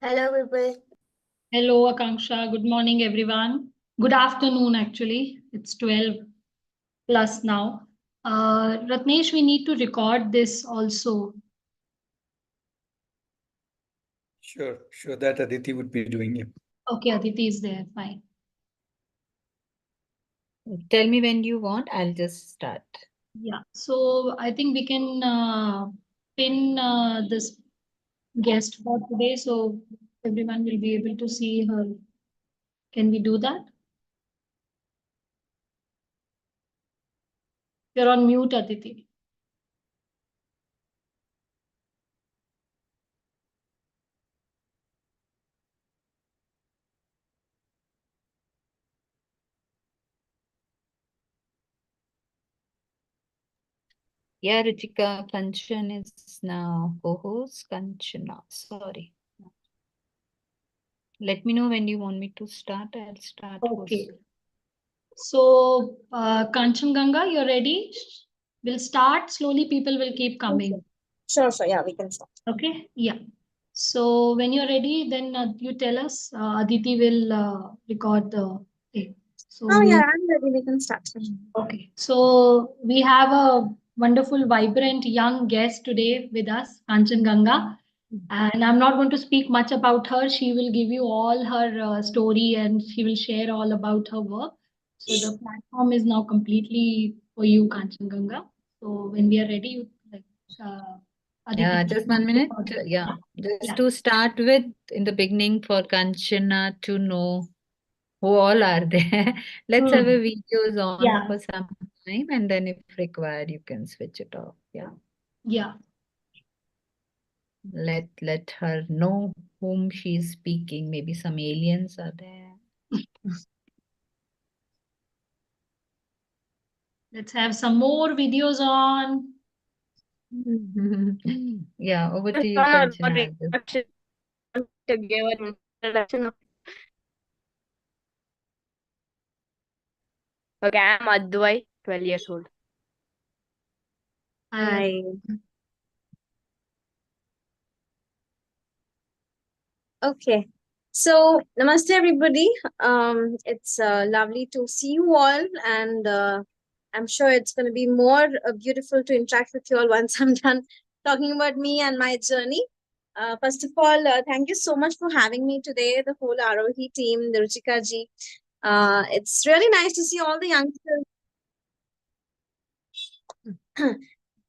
Hello, people. Hello, Akanksha. Good morning, everyone. Good afternoon, actually. It's 12 plus now. Ratnesh, we need to record this also. Sure. That Aditi would be doing it. Okay, Aditi is there. Fine. Tell me when you want. I'll just start. Yeah. So I think we can pin this guest for today so everyone will be able to see her. Can we do that? You're on mute, Aditi. Yeah, Ritika, Kanchan is now co-host. Kanchana, sorry. Let me know when you want me to start. I'll start. Okay. So, Kanchana Ganga, you're ready? We'll start. Slowly, people will keep coming. Sure. Yeah, we can start. Okay? Yeah. So, when you're ready, then you tell us. Aditi will record the thing. So, yeah, I'm ready. We can start. okay. So, we have a wonderful, vibrant young guest today with us, Kanchana Ganga. And I'm not going to speak much about her. She will give you all her story and she will share all about her work. So the platform is now completely for you, Kanchana Ganga. So when we are ready, you like. Yeah, just 1 minute. Yeah, just to start with, in the beginning, for Kanchana to know who all are there. Let's have a videos on for some time, and then if required, you can switch it off. Yeah. Yeah. Let her know whom she's speaking. Maybe some aliens are there. Let's have some more videos on. Yeah, over to you, Kanchana. To give an introduction. Okay, I'm Advai, 12 years old. Hi. Okay. So, namaste everybody. It's lovely to see you all, and I'm sure it's going to be more beautiful to interact with you all once I'm done talking about me and my journey. First of all, thank you so much for having me today, the whole Aarohi team, the Ruchika ji. It's really nice to see all the youngsters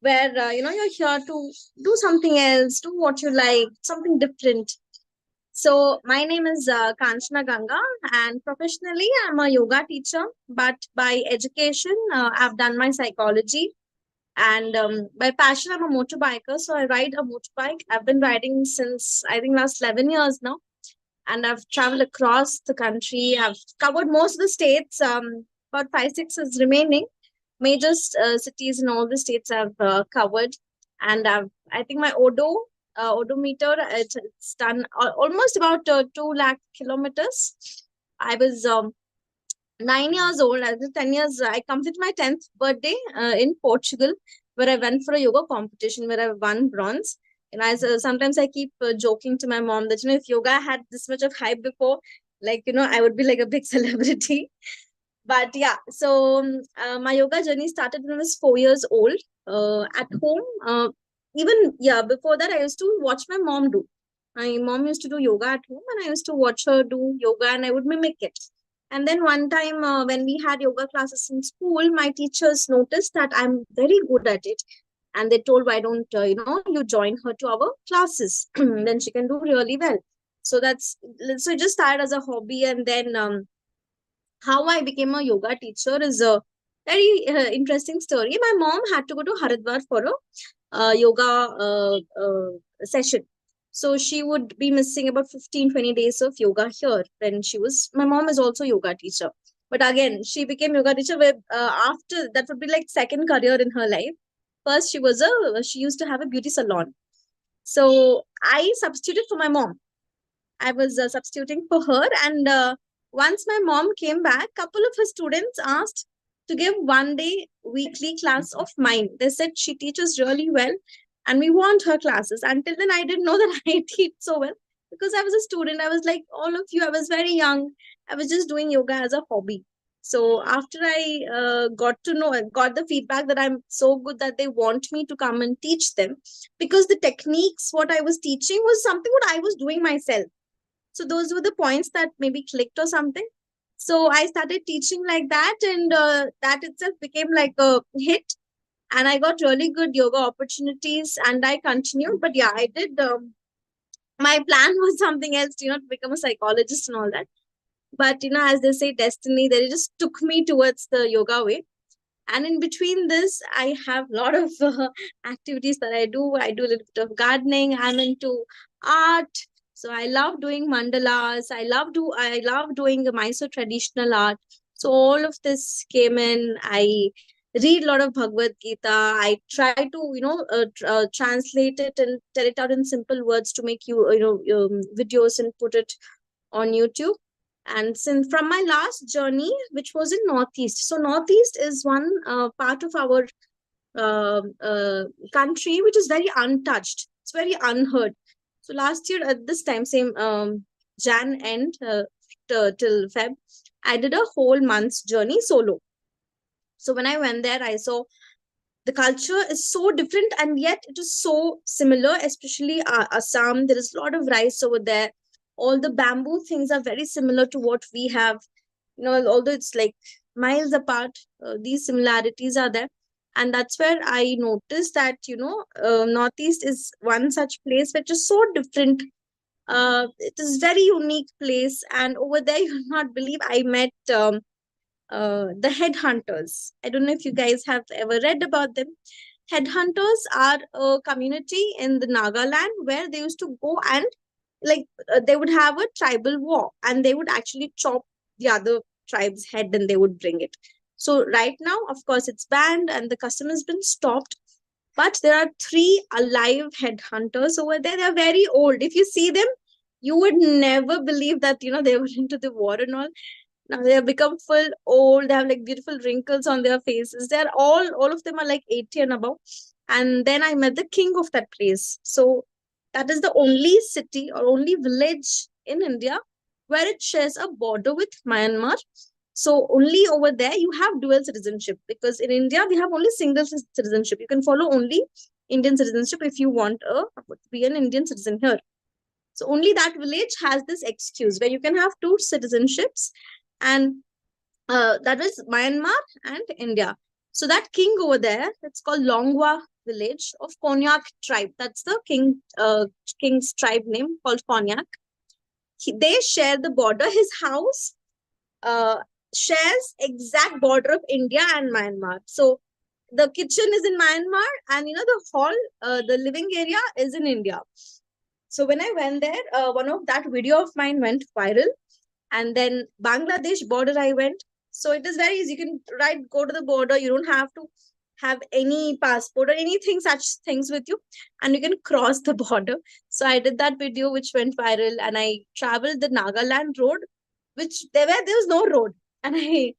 where you're here to do something else, do what you like, something different. So my name is Kanchana Ganga, and professionally I'm a yoga teacher. But by education, I've done my psychology, and by passion, I'm a motorbiker. So I ride a motorbike. I've been riding since I think last 11 years now, and I've traveled across the country. I've covered most of the states. About 5, 6 is remaining. Major cities in all the states I've covered, and I think my odometer it's done almost about 2 lakh kilometers. I was 9 years old. I was 10 years. I completed my 10th birthday in Portugal, where I went for a yoga competition where I won bronze. And sometimes I keep joking to my mom that if yoga had this much of hype before, I would be like a big celebrity. But yeah, so my yoga journey started when I was 4 years old at home. Before that, I used to watch my mom do. My mom used to do yoga at home, and I used to watch her do yoga, and I would mimic it. And then one time when we had yoga classes in school, my teachers noticed that I'm very good at it. And they told, why don't you join her to our classes? Then she can do really well. So it just started as a hobby, and then how I became a yoga teacher is a very interesting story. My mom had to go to Haridwar for a yoga session. So she would be missing about 15, 20 days of yoga here when my mom is also yoga teacher. But again, she became yoga teacher after that would be like second career in her life. First, she used to have a beauty salon. So I substituted for my mom. I was substituting for her, and once my mom came back, couple of her students asked to give 1 day weekly class of mine. They said she teaches really well, and we want her classes. Until then, I didn't know that I teach so well because I was a student. I was like all of you. I was very young. I was just doing yoga as a hobby. So after I got the feedback that I'm so good that they want me to come and teach them, because the techniques, what I was teaching was something what I was doing myself. So those were the points that maybe clicked or something. So I started teaching like that, and that itself became like a hit. And I got really good yoga opportunities, and I continued. But yeah, I did. My plan was something else, to become a psychologist and all that. But as they say, destiny, they just took me towards the yoga way. And in between this, I have a lot of activities that I do. I do a little bit of gardening. I'm into art. So I love doing mandalas. I love doing the Mysore traditional art. So all of this came in. I read a lot of Bhagavad Gita. I try to, translate it and tell it out in simple words to make videos and put it on YouTube. And since from my last journey, which was in Northeast, so Northeast is one part of our country which is very untouched. It's very unheard. So last year at this time, same Jan end till Feb, I did a whole month's journey solo. So when I went there, I saw the culture is so different, and yet it is so similar, especially Assam. There is a lot of rice over there. All the bamboo things are very similar to what we have. Although it's like miles apart, these similarities are there. And that's where I noticed that, Northeast is one such place which is so different. It is very unique place. And over there, you'll not believe, I met the headhunters. I don't know if you guys have ever read about them. Headhunters are a community in the Nagaland where they used to go and they would have a tribal war, and they would actually chop the other tribe's head and they would bring it. So right now, of course, it's banned and the custom has been stopped. But there are 3 alive headhunters over there. They're very old. If you see them, you would never believe that, they were into the war and all. Now they have become full old. They have like beautiful wrinkles on their faces. They're all of them are like 80 and above. And then I met the king of that place. So that is the only city or only village in India where it shares a border with Myanmar. So only over there you have dual citizenship, because in India we have only single citizenship. You can follow only Indian citizenship if you want to be an Indian citizen here. So only that village has this excuse where you can have 2 citizenships, and that is Myanmar and India. So that king over there, it's called Longwa village of Konyak tribe. That's the king's tribe name, called Konyak. They share the border. His house shares exact border of India and Myanmar. So the kitchen is in Myanmar, and the hall, the living area is in India. So when I went there, one of that video of mine went viral, and then Bangladesh border I went. So it is very easy. You can go to the border. You don't have to have any passport or anything, such things with you, and you can cross the border. So I did that video, which went viral, and I traveled the Nagaland road, which there was no road, and I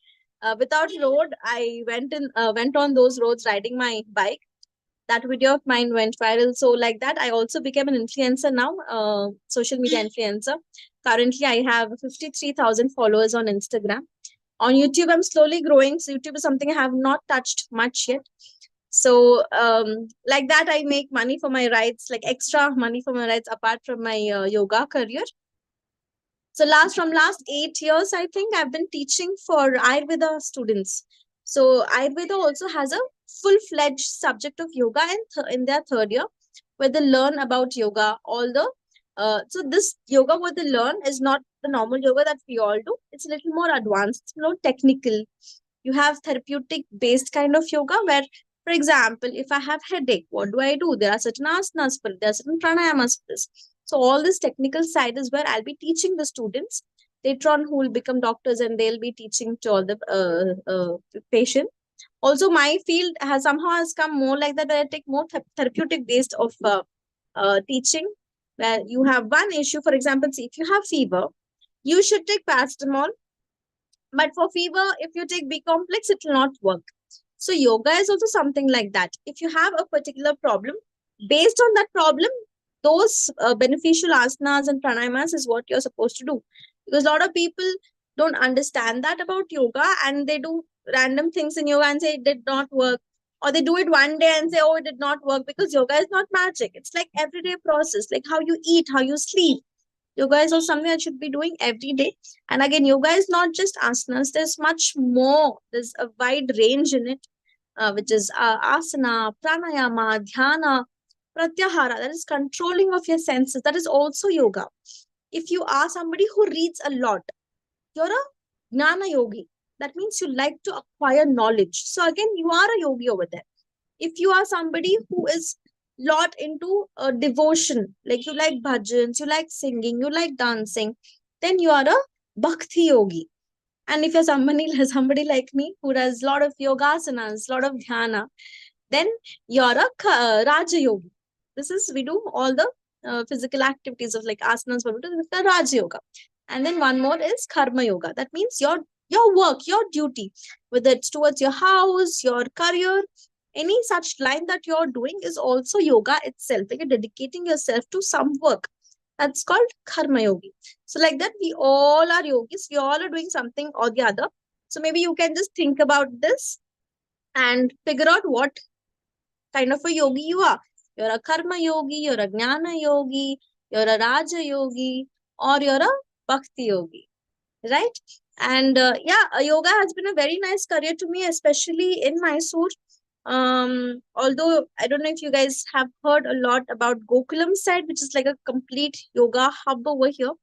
without road, I went on those roads riding my bike. That video of mine went viral. So like that, I also became an influencer now, social media influencer. Currently, I have 53,000 followers on Instagram. On YouTube, I'm slowly growing. So YouTube is something I have not touched much yet. So like that, I make money for my rides, like extra money for my rides apart from my yoga career. So from last 8 years, I think I've been teaching for Ayurveda students. So Ayurveda also has a full-fledged subject of yoga in their 3rd year, where they learn about yoga. So this yoga what they learn is not the normal yoga that we all do. It's a little more advanced, it's more technical. You have therapeutic-based kind of yoga where, for example, if I have headache, what do? There are certain asanas for it, there are certain pranayamas for this. So all this technical side is where I'll be teaching the students later on, who will become doctors, and they'll be teaching to all the patient. Also, my field has come more like that, where I take more therapeutic based of teaching, where you have one issue. For example, see, if you have fever, you should take paracetamol. But for fever, if you take B complex, it will not work. So yoga is also something like that. If you have a particular problem, based on that problem, those beneficial asanas and pranayamas is what you're supposed to do. Because a lot of people don't understand that about yoga, and they do random things in yoga and say it did not work. Or they do it one day and say, oh, it did not work, because yoga is not magic. It's like everyday process, like how you eat, how you sleep. Yoga is also something that should be doing every day. And again, yoga is not just asanas. There's much more. There's a wide range in it, which is asana, pranayama, dhyana, pratyahara. That is controlling of your senses. That is also yoga. If you are somebody who reads a lot, you're a jnana yogi. That means you like to acquire knowledge. So again, you are a yogi over there. If you are somebody who is lot into devotion, like you like bhajans, you like singing, you like dancing, then you are a bhakti yogi. And if you're somebody like me who does a lot of yogasanas, a lot of dhyana, then you're a raja yogi. We do all the physical activities of like asanas, but with the raja yoga. And then one more is karma yoga. That means your work, your duty, whether it's towards your house, your career, any such line that you're doing is also yoga itself. Like you're dedicating yourself to some work. That's called karma yogi. So like that, we all are yogis. We all are doing something or the other. So maybe you can just think about this and figure out what kind of a yogi you are. You're a karma yogi, you're a jnana yogi, you're a raja yogi, or you're a bhakti yogi, right? And yoga has been a very nice career to me, especially in Mysore. Although I don't know if you guys have heard a lot about Gokulam side, which is like a complete yoga hub over here.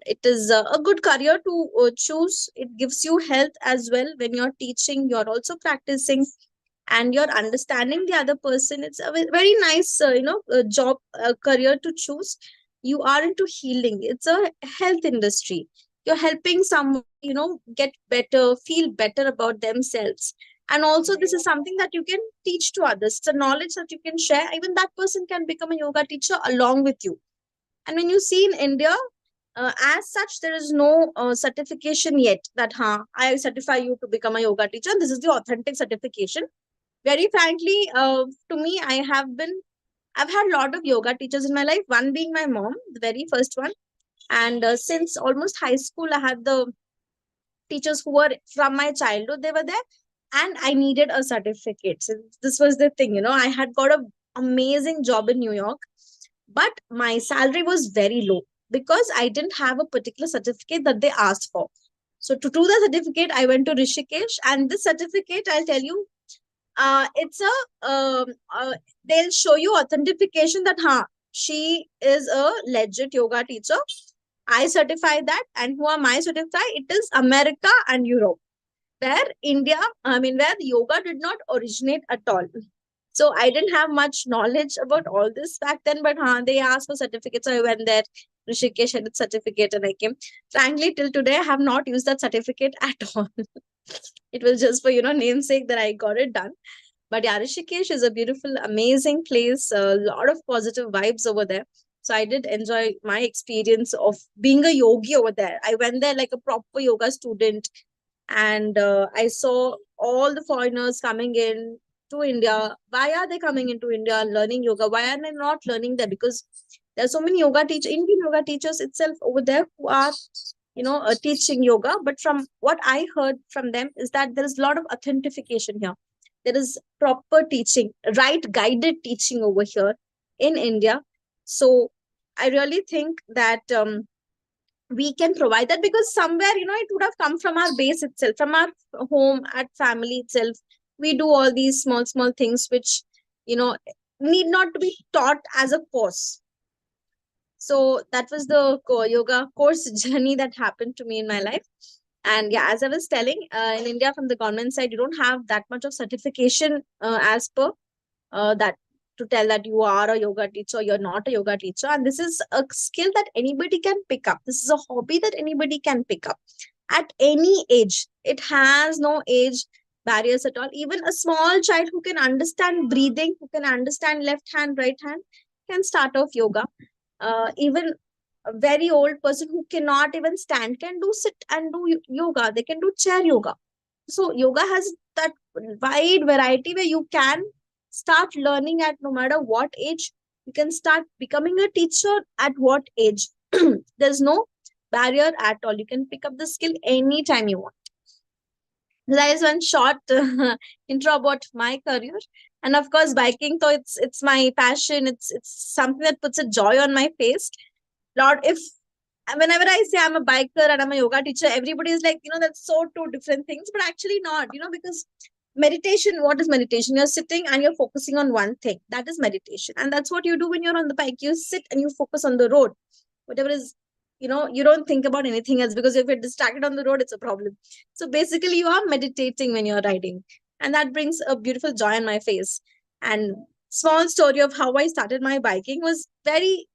It is a good career to choose. It gives you health as well. When you're teaching, you're also practicing, and you're understanding the other person. It's a very nice job career to choose. You are into healing. It's a health industry. You're helping someone get better, feel better about themselves. And also this is something that you can teach to others. It's a knowledge that you can share. Even that person can become a yoga teacher along with you. And when you see in India, as such, there is no certification yet that I certify you to become a yoga teacher. This is the authentic certification. Very frankly, to me, I've had a lot of yoga teachers in my life. One being my mom, the very first one. And since almost high school, I had the teachers who were from my childhood. They were there, and I needed a certificate. So this was the thing, I had got an amazing job in New York, but my salary was very low because I didn't have a particular certificate that they asked for. So to do the certificate, I went to Rishikesh, and this certificate, I'll tell you, it's they'll show you authentication that she is a legit yoga teacher. I certify that, and who am I certify? It is America and Europe, where where yoga did not originate at all. So I didn't have much knowledge about all this back then, but they asked for certificates. So I went there, Rishikesh had its certificate, and I came. Frankly, till today, I have not used that certificate at all. It was just for, namesake that I got it done. But yeah, Rishikesh is a beautiful, amazing place. A lot of positive vibes over there. So I did enjoy my experience of being a yogi over there. I went there like a proper yoga student, and I saw all the foreigners coming in to India. Why are they coming into India learning yoga? Why are they not learning there? Because there are so many Indian yoga teachers itself over there who are teaching yoga. But from what I heard from them is that there is a lot of authentication here. There is proper teaching, right guided teaching over here in India. So I really think that we can provide that, because somewhere, it would have come from our base itself, from our home, at family itself. We do all these small things which, need not to be taught as a course. So that was the yoga course journey that happened to me in my life. And yeah, as I was telling, in India, from the government side, you don't have that much of certification as per that to tell that you are a yoga teacher, you're not a yoga teacher. And this is a skill that anybody can pick up. This is a hobby that anybody can pick up at any age. It has no age barriers at all. Even a small child who can understand breathing, who can understand left hand, right hand, can start off yoga. Even a very old person who cannot even stand can do sit and do yoga. They can do chair yoga. So yoga has that wide variety where you can start learning at no matter what age. You can start becoming a teacher at what age? There's no barrier at all. You can pick up the skill anytime you want. That is one short intro about my career. And of course, biking, so it's my passion. It's something that puts a joy on my face. Lord, if whenever I say I'm a biker and I'm a yoga teacher, everybody is like, that's so two different things, but actually not, because meditation, what is meditation? You're sitting and you're focusing on one thing. That is meditation. And that's what you do when you're on the bike. You sit and you focus on the road. Whatever is, you don't think about anything else, because if you're distracted on the road, it's a problem. So basically, you are meditating when you're riding. And that brings a beautiful joy on my face. And small story of how I started my biking was very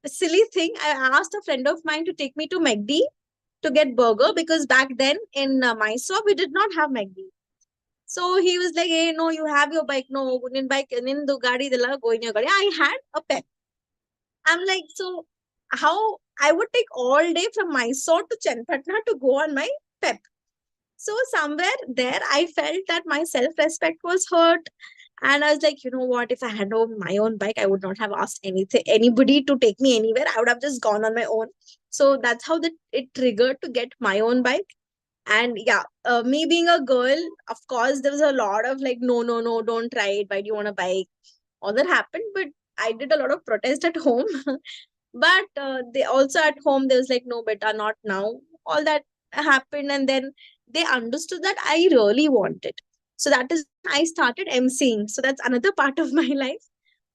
silly thing. I asked a friend of mine to take me to McD to get burger, because back then in Mysore, we did not have McD. So he was like, hey, no, you have your bike. No, in bike, in the gadi, go in your gadi. I had a pep. I'm like, so how I would take all day from Mysore to Chenpatna to go on my pep. So somewhere there, I felt that my self-respect was hurt. And I was like, you know what, if I had my own bike, I would not have asked anybody to take me anywhere. I would have just gone on my own. So that's how it triggered to get my own bike. And yeah, me being a girl, of course, there was a lot of like, no, don't try it. Why do you want a bike? All that happened. But I did a lot of protest at home. But they also at home, there was like, no, beta, not now. All that happened. And then they understood that I really want it. So that is when I started emceeing. So that's another part of my life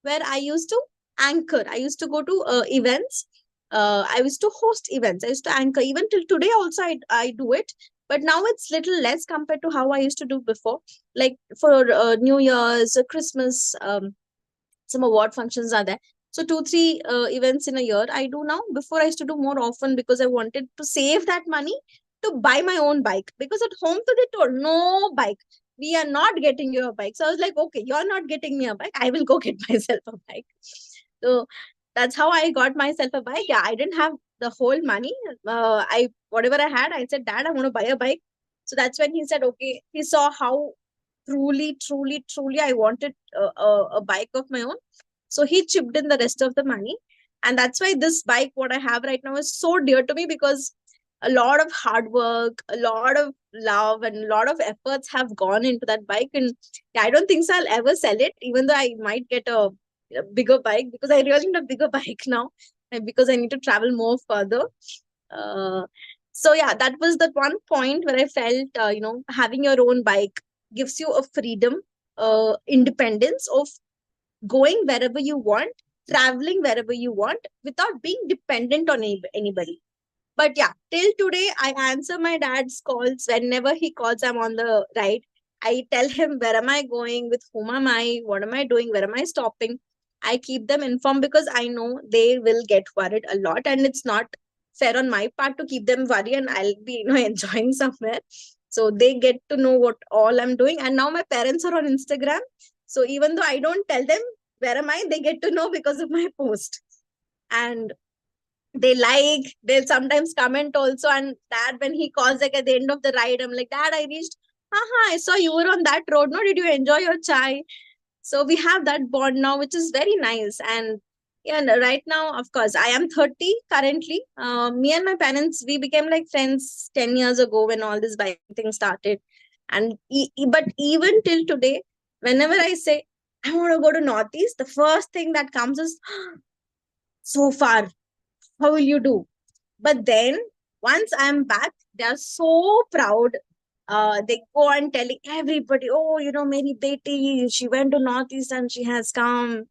where I used to anchor. I used to go to events. I used to host events. I used to anchor. Even till today also I do it. But now it's little less compared to how I used to do before. Like for New Year's, Christmas, some award functions are there. So 2-3 events in a year I do now. Before I used to do more often, because I wanted to save that money to buy my own bike. Because at home they told, no bike. We are not getting you a bike. So I was like, okay, you're not getting me a bike. I will go get myself a bike. So that's how I got myself a bike. Yeah, I didn't have the whole money. Whatever I had, I said, Dad, I want to buy a bike. So that's when he said, okay. He saw how truly I wanted a bike of my own. So he chipped in the rest of the money. And that's why this bike, what I have right now, is so dear to me, because a lot of hard work, a lot of love, and a lot of efforts have gone into that bike. And yeah, I don't think so I'll ever sell it, even though I might get a bigger bike, because I really need a bigger bike now, and because I need to travel more further. So yeah, that was the one point where I felt, having your own bike gives you a freedom, independence of going wherever you want, traveling wherever you want, without being dependent on anybody. But yeah, till today, I answer my dad's calls. Whenever he calls, I'm on the ride. I tell him, where am I going? With whom am I? What am I doing? Where am I stopping? I keep them informed, because I know they will get worried a lot. And it's not fair on my part to keep them worried, and I'll be, enjoying somewhere. So they get to know what all I'm doing. And now my parents are on Instagram. So even though I don't tell them where am I, they get to know because of my post. And they'll sometimes comment also. And Dad, when he calls like at the end of the ride, I'm like, Dad, I reached, I saw you were on that road. No, did you enjoy your chai? So we have that bond now, which is very nice. And yeah, right now, of course, I am 30 currently. Me and my parents, we became like friends 10 years ago when all this biking thing started. And but even till today, whenever I say I want to go to Northeast, the first thing that comes is, so far, how will you do? But then once I'm back, they are so proud. They go on telling everybody, oh, Meri beti, she went to Northeast and she has come.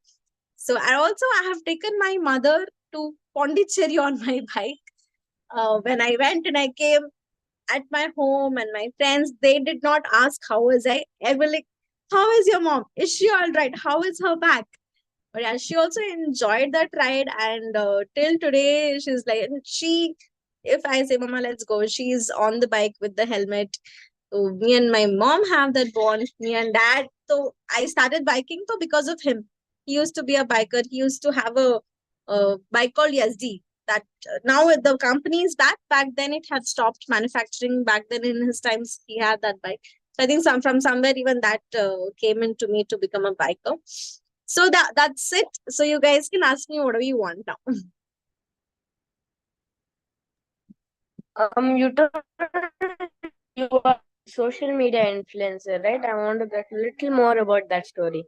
So I have taken my mother to Pondicherry on my bike. When I went and I came at my home, and my friends, they did not ask how was I. I was like, how is your mom? Is she all right? How is her back? But yeah, she also enjoyed that ride. And till today, she's like, if I say, Mama, let's go, she's on the bike with the helmet. So me and my mom have that bond, me and Dad. So I started biking because of him. He used to be a biker. He used to have a bike called SD. That now the company is back. Back then it had stopped manufacturing. Back then in his times, he had that bike. So I think from somewhere even that came into me to become a biker. So that's it. So you guys can ask me whatever you want now. You told you are social media influencer, right? I want to get a little more about that story.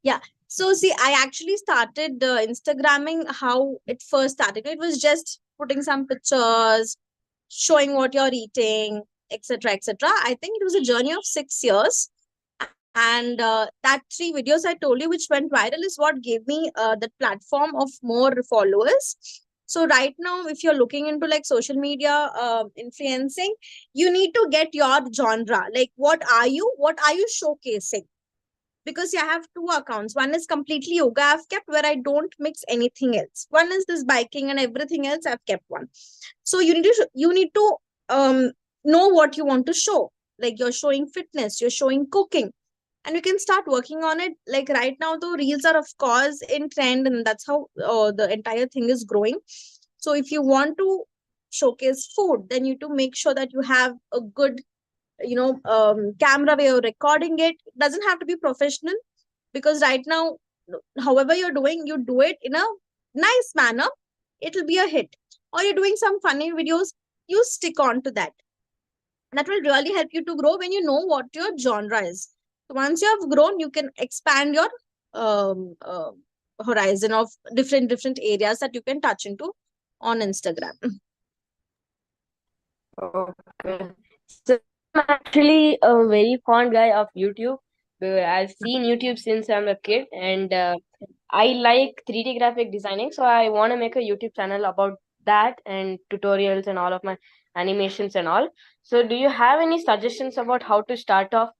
Yeah. So see, I actually started Instagramming. How it first started, it was just putting some pictures, showing what you're eating, etc., etc. I think it was a journey of 6 years, and that 3 videos I told you, which went viral, is what gave me that platform of more followers. So right now, if you're looking into like social media influencing, you need to get your genre. Like, what are you? What are you showcasing? Because I have two accounts. One is completely yoga I've kept, where I don't mix anything else. One is this biking, and everything else I've kept one. So you need to know what you want to show. Like, you're showing fitness, you're showing cooking, and you can start working on it. Like right now, the reels are of course in trend, and that's how the entire thing is growing. So if you want to showcase food, then you need to make sure that you have a good camera where you're recording it. It doesn't have to be professional, because right now, however you're doing, you do it in a nice manner, it'll be a hit. Or you're doing some funny videos, you stick on to that. That will really help you to grow when you know what your genre is. So once you have grown, you can expand your um, uh, horizon of different areas that you can touch into on Instagram. Okay. So I'm actually a very fond guy of YouTube. I've seen YouTube since I'm a kid, and I like 3D graphic designing. So I want to make a YouTube channel about that and tutorials and all of my animations and all. So do you have any suggestions about how to start off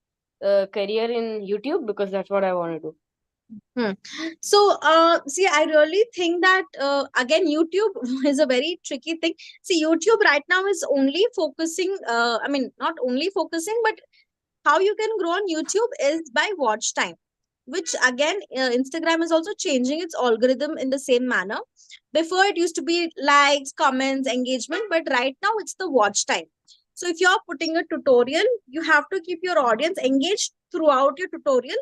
a career in YouTube? Because that's what I want to do. So, see, I really think that again, YouTube is a very tricky thing. See, YouTube right now is only focusing. I mean, not only focusing, but how you can grow on YouTube is by watch time. Which again, Instagram is also changing its algorithm in the same manner. Before it used to be likes, comments, engagement, but right now it's the watch time. So if you're putting a tutorial, you have to keep your audience engaged throughout your tutorial,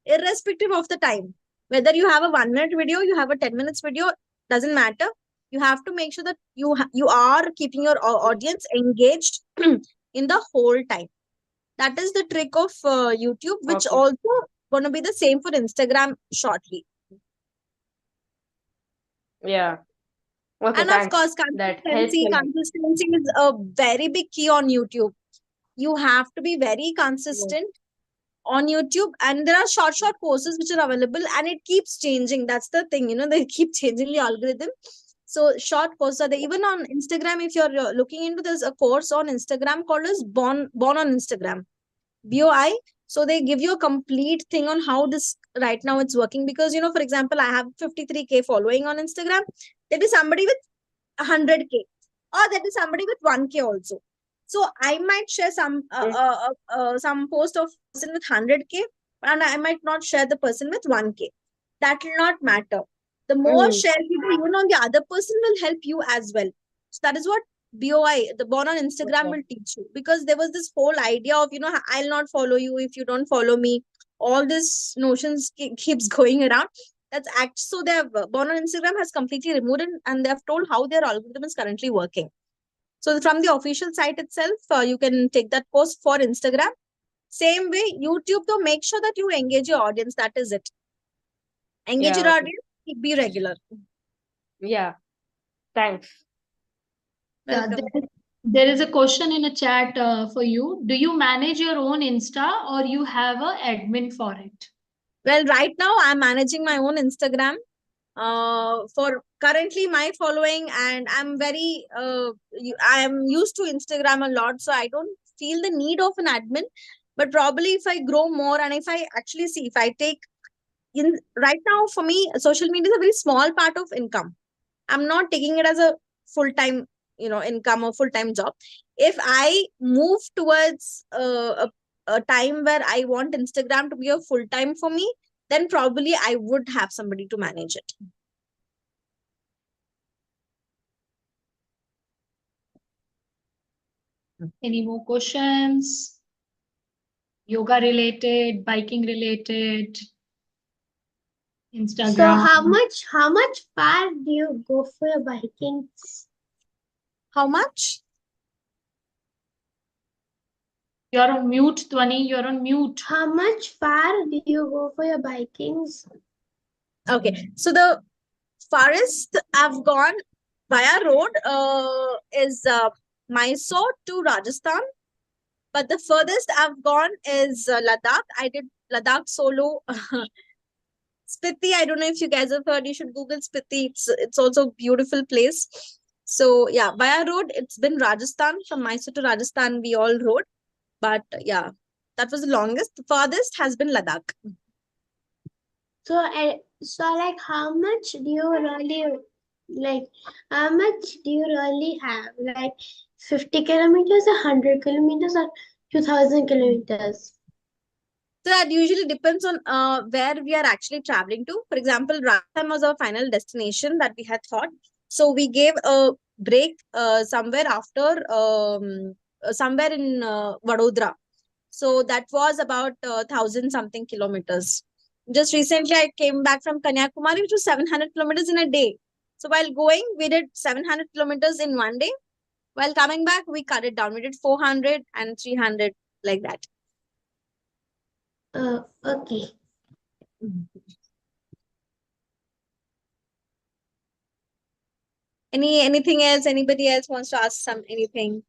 irrespective of the time. Whether you have a 1 minute video, you have a 10 minutes video, doesn't matter. You have to make sure that you are keeping your audience engaged in the whole time. That is the trick of YouTube, which Okay. also going to be the same for Instagram shortly. Yeah. Okay, And of thanks. course, That helps a lot. consistency is a very big key on YouTube. You have to be very Yeah. consistent on YouTube, and there are short courses which are available, and it keeps changing. That's the thing, they keep changing the algorithm. So short courses are there. Even on Instagram, if you're looking into, there's a course on Instagram called as Born on Instagram, BOI. So they give you a complete thing on how this right now it's working. Because for example, I have 53K following on Instagram. There'll be somebody with 100K, or there'll be somebody with 1K also. So I might share some post of person with 100K, and I might not share the person with 1K. That will not matter. The more share you do, the other person will help you as well. So that is what BOI, the Born on Instagram, Okay. will teach you. Because there was this whole idea of, I'll not follow you if you don't follow me. All this notions keeps going around. That's so they have Born on Instagram has completely removed it, and they have told how their algorithm is currently working. So from the official site itself, you can take that post for Instagram. Same way, YouTube, to make sure that you engage your audience. That is it. Engage Yeah, your okay. audience, be regular. Yeah. Thanks. Yeah, Welcome. there is a question in a chat for you. Do you manage your own Insta, or you have a admin for it? Well, right now I'm managing my own Instagram for currently my following, and I'm very I am used to Instagram a lot, so I don't feel the need of an admin. But probably if I grow more, and if I actually see, if I take in right now, for me, social media is a very small part of income. I'm not taking it as a full-time income or full-time job. If I move towards a time where I want Instagram to be a full-time for me, then probably I would have somebody to manage it. Any more questions? Yoga related, biking related? Instagram. So how much far do you go for your biking? How much? You're on mute, Twani. You're on mute. How much far do you go for your bikings? Okay, so the farthest I've gone via road is Mysore to Rajasthan, but the furthest I've gone is Ladakh. I did Ladakh solo. Spiti, I don't know if you guys have heard. You should Google Spiti. It's also a beautiful place. So yeah, via road, it's been Rajasthan. From Mysore to Rajasthan, we all rode. But yeah, that was the longest. The farthest has been Ladakh. So like how much do you really like? How much do you really have? Like 50 kilometers, 100 kilometers, or 2,000 kilometers? So that usually depends on where we are actually traveling to. For example, Rajasthan was our final destination that we had thought. So we gave a break somewhere after somewhere in Vadodara. So that was about 1,000 something kilometers. Just recently, I came back from Kanyakumari, which was 700 kilometers in a day. So while going, we did 700 kilometers in one day. While coming back, we cut it down. We did 400 and 300 like that. Okay. Anything else? Anybody else wants to ask anything?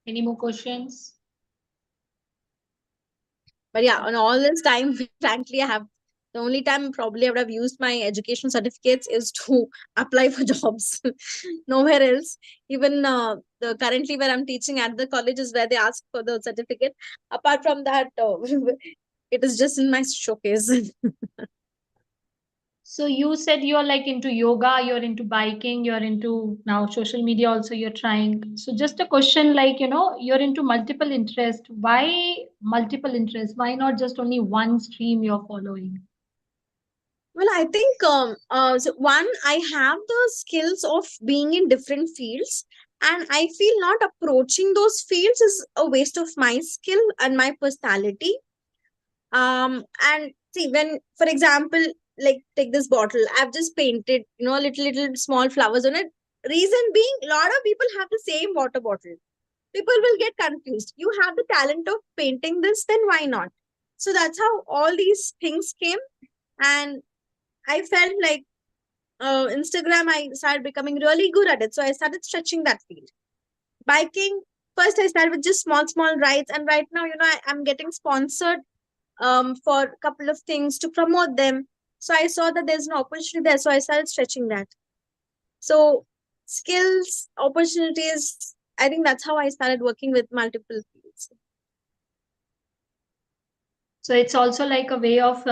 Any more questions? But yeah, on all this time, frankly, the only time probably I would have used my education certificates is to apply for jobs. Nowhere else. Even currently where I'm teaching at the college is where they ask for the certificate. Apart from that, it is just in my showcase. So you said you're like into yoga, you're into biking, you're into now social media also you're trying. So just a question like, you're into multiple interests. Why multiple interests? Why not just only one stream you're following? Well, I think so one, I have the skills of being in different fields, and I feel not approaching those fields is a waste of my skill and my personality. And see, when, for example, like take this bottle, I've just painted, little small flowers on it. Reason being, a lot of people have the same water bottle. People will get confused. You have the talent of painting this, then why not? So that's how all these things came. And I felt like Instagram, I started becoming really good at it. So I started stretching that field. Biking, first I started with just small rides. And right now, I'm getting sponsored for a couple of things to promote them. So I saw that there's an opportunity there. So I started stretching that. So skills, opportunities, I think that's how I started working with multiple fields. So it's also like a way of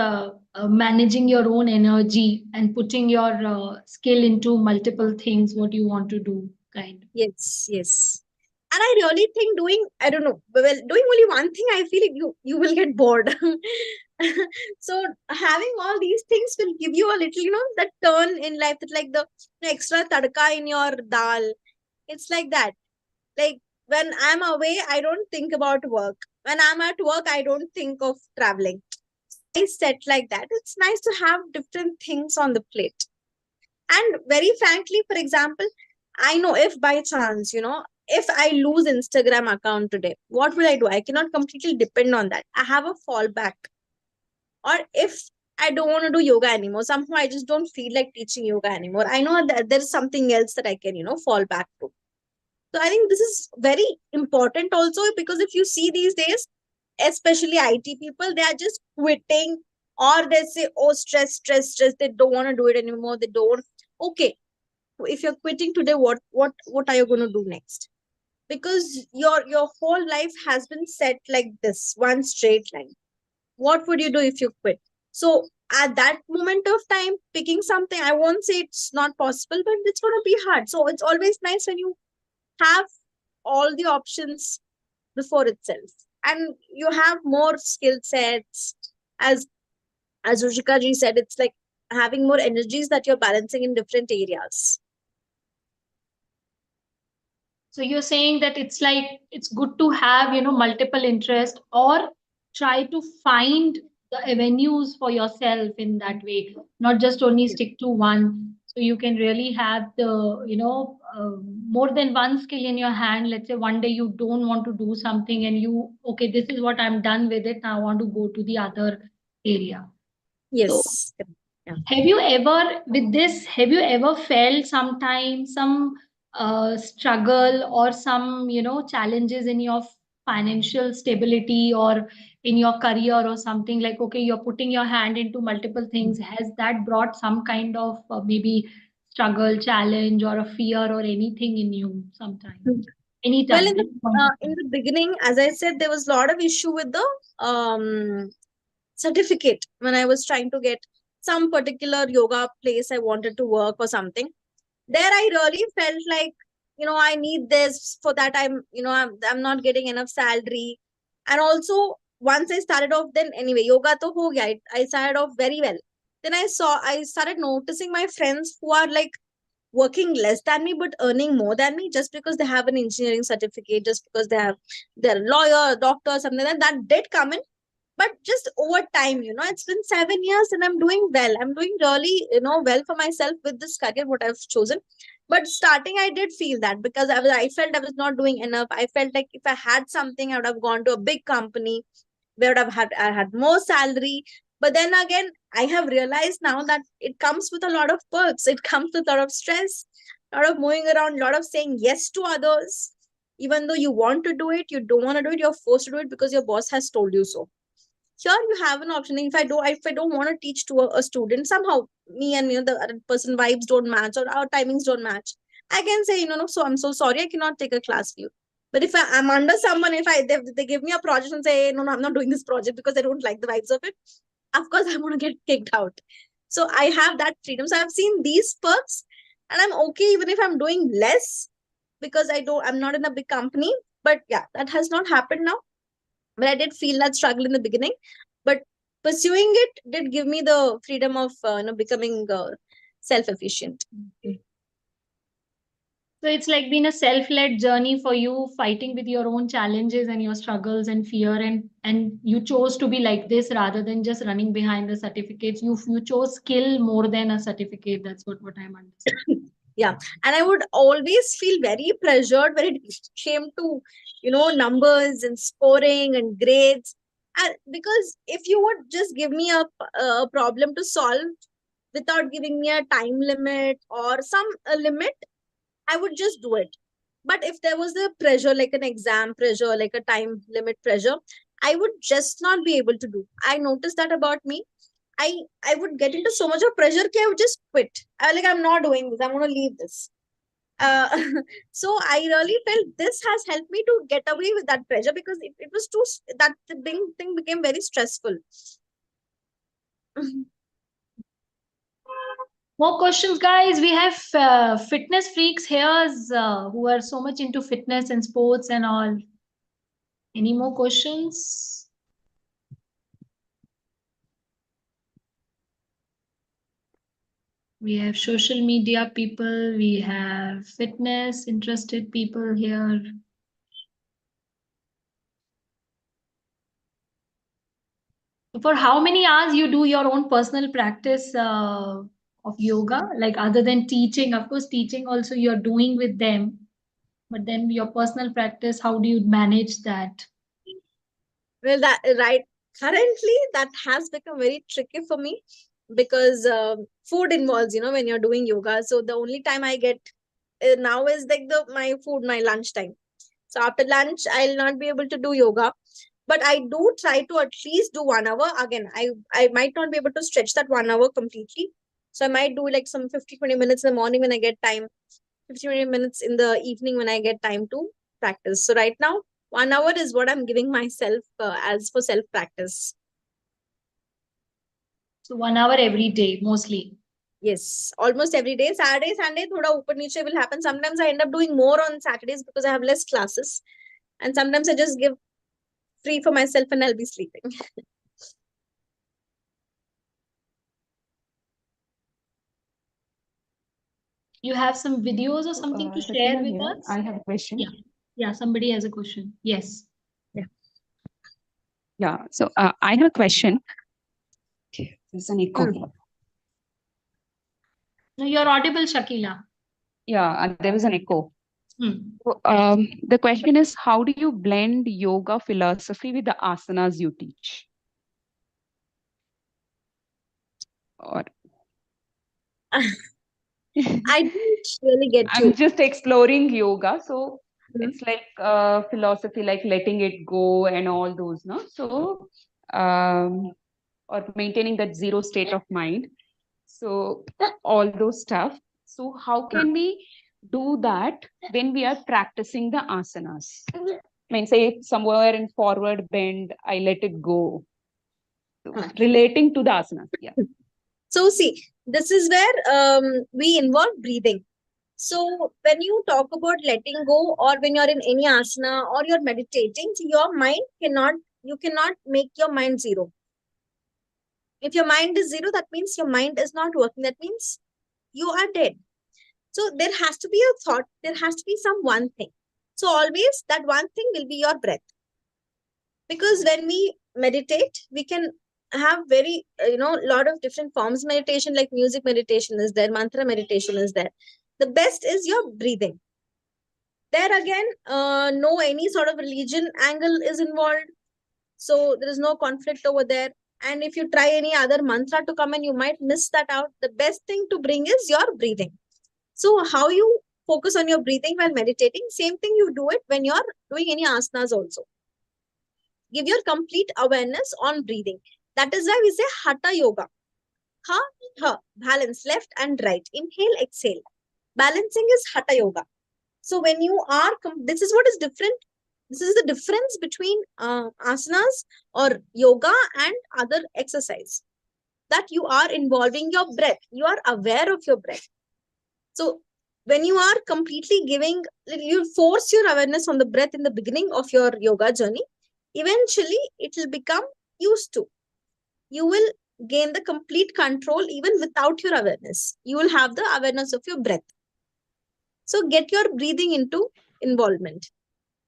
managing your own energy and putting your skill into multiple things, what you want to do, kind of. Yes. And I really think I don't know, well, doing only one thing, I feel like you will get bored. So having all these things will give you a little, that turn in life, that like the extra tadka in your dal. It's like that. Like when I'm away, I don't think about work. When I'm at work, I don't think of traveling. I set like that. It's nice to have different things on the plate. And very frankly, for example, I know if by chance, if I lose Instagram account today, what will I do? I cannot completely depend on that. I have a fallback. Or if I don't want to do yoga anymore, somehow I just don't feel like teaching yoga anymore, I know that there's something else that I can, fall back to. So I think this is very important also, because if you see these days, especially IT people, they are just quitting, or they say, oh, stress. They don't want to do it anymore. They don't. Okay, if you're quitting today, what are you going to do next? Because your whole life has been set like this, one straight line. What would you do if you quit? So at that moment of time, picking something, I won't say it's not possible, but it's going to be hard. So it's always nice when you have all the options before itself, and you have more skill sets. As Ruchika ji said, it's like having more energies that you're balancing in different areas. So you're saying that it's like it's good to have multiple interests, or try to find the avenues for yourself in that way, not just only stick to one. So you can really have the, more than one skill in your hand. Let's say one day you don't want to do something and you, okay, this is what I'm done with it. Now I want to go to the other area. Yes. So, have you ever felt sometimes some struggle or some, challenges in your financial stability or in your career or something, like, okay, you're putting your hand into multiple things. Has that brought some kind of maybe struggle, challenge, or a fear or anything in you sometime? Well, Anytime. in the beginning, as I said, there was a lot of issue with the certificate when I was trying to get some particular yoga place I wanted to work or something. There, I really felt like, I need this. For that, I'm not getting enough salary. And also, once I started off, then anyway, yoga to ho gaya. I started off very well. Then I started noticing my friends who are like working less than me but earning more than me, just because they have an engineering certificate, just because they're a lawyer, a doctor, something like that. That did come in, but just over time, it's been 7 years and I'm doing well. I'm doing really, well for myself with this career what I've chosen. But starting, I did feel that, because I felt I was not doing enough. I felt like if I had something, I would have gone to a big company where I had more salary. But then again, I have realized now that it comes with a lot of perks. It comes with a lot of stress, a lot of moving around, a lot of saying yes to others. Even though you want to do it, you don't want to do it, you're forced to do it because your boss has told you so. Here you have an option. If I don't want to teach to a student, somehow me and the other person vibes don't match or our timings don't match, I can say, no, so I'm so sorry, I cannot take a class for you. But if I'm under someone, if they give me a project and say, no, I'm not doing this project because I don't like the vibes of it, of course I'm going to get kicked out. So I have that freedom. So I've seen these perks and I'm okay even if I'm doing less, because I'm not in a big company. But yeah, that has not happened now. But I did feel that struggle in the beginning. But pursuing it did give me the freedom of becoming self-efficient. So it's like been a self-led journey for you, fighting with your own challenges and your struggles and fear, and you chose to be like this rather than just running behind the certificates. You chose skill more than a certificate. That's what I'm understanding. Yeah, and I would always feel very pressured when it came to numbers and scoring and grades. And because if you would just give me a problem to solve without giving me a time limit or some limit, I would just do it. But if there was a pressure, like an exam pressure, like a time limit pressure, I would just not be able to do. I noticed that about me. I would get into so much of pressure that I would just quit. I'm not doing this. I'm going to leave this. Uh, so I really felt this has helped me to get away with that pressure, because it was that the thing became very stressful. More questions, guys. We have fitness freaks here who are so much into fitness and sports and all. Any more questions? We have social media people. We have fitness interested people here. For how many hours you do your own personal practice of yoga? Like, other than teaching, of course, teaching also you're doing with them, but then your personal practice, how do you manage that? Well, currently that has become very tricky for me, because food involves, when you're doing yoga. So the only time I get now is like my lunch time. So after lunch, I'll not be able to do yoga. But I do try to at least do 1 hour. Again, I might not be able to stretch that 1 hour completely. So I might do like some 50-20 minutes in the morning when I get time, 50-20 minutes in the evening when I get time to practice. So right now, 1 hour is what I'm giving myself as for self practice. So 1 hour every day, mostly. Yes, almost every day. Saturday, Sunday, thoda upar niche will happen. Sometimes I end up doing more on Saturdays because I have less classes. And sometimes I just give free for myself and I'll be sleeping. You have some videos or something to share with us? I have a question. Yeah, somebody has a question. Yes. Yeah, so I have a question. There's an echo. No, you're audible, Shakila. Yeah, there was an echo. Hmm. So, the question is, how do you blend yoga philosophy with the asanas you teach? Or I didn't really get I'm you. just exploring yoga, so Mhm. it's like philosophy, like letting it go and all those, no? So, or maintaining that zero state of mind. So, all those stuff. So, how can we do that when we are practicing the asanas? I mean, say somewhere in forward bend, I let it go. So, relating to the asanas, yeah. So see, this is where we involve breathing. So when you talk about letting go, or when you're in any asana or you're meditating, your mind you cannot make your mind zero. If your mind is zero, that means your mind is not working. That means you are dead. So there has to be a thought, there has to be some one thing. So always that one thing will be your breath. Because when we meditate, we can have very, lot of different forms of meditation, like music meditation is there, mantra meditation is there. The best is your breathing. There again, no any sort of religion angle is involved. So there is no conflict over there. And if you try any other mantra to come in, you might miss that out. The best thing to bring is your breathing. So how you focus on your breathing while meditating, same thing you do it when you're doing any asanas also. Give your complete awareness on breathing. That is why we say Hatha Yoga. Ha, ha, balance left and right. Inhale, exhale. Balancing is Hatha Yoga. So when you are, this is what is different. This is the difference between asanas or yoga and other exercise. That you are involving your breath. You are aware of your breath. So when you are completely giving, you force your awareness on the breath in the beginning of your yoga journey. Eventually, it will become used to. You will gain the complete control even without your awareness. You will have the awareness of your breath. So get your breathing into involvement.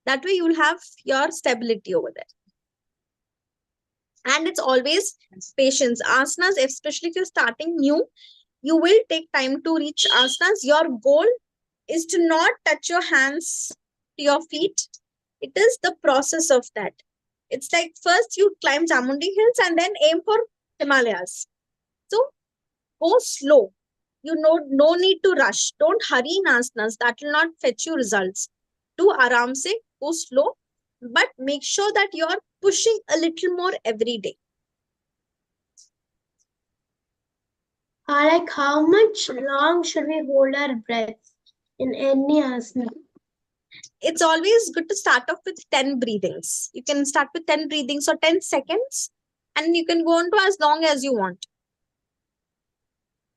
That way you will have your stability over there. And it's always patience. Asanas, especially if you're starting new, you will take time to reach asanas. Your goal is to not touch your hands to your feet. It is the process of that. It's like first you climb Chamundi Hills and then aim for Himalayas. So go slow. You know, no need to rush. Don't hurry in asanas. That will not fetch you results. Do aram se, go slow, but make sure that you are pushing a little more every day. Like how much long should we hold our breath in any asana? It's always good to start off with 10 breathings. You can start with 10 breathings or 10 seconds, and you can go on to as long as you want.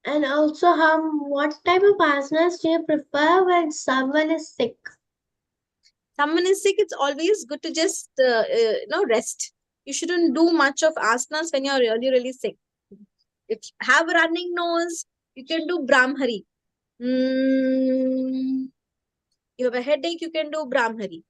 And also, what type of asanas do you prefer when someone is sick? Someone is sick, it's always good to just rest. You shouldn't do much of asanas when you're really, really sick. If you have a running nose, you can do Brahmari. You have a headache, you can do Brahmari.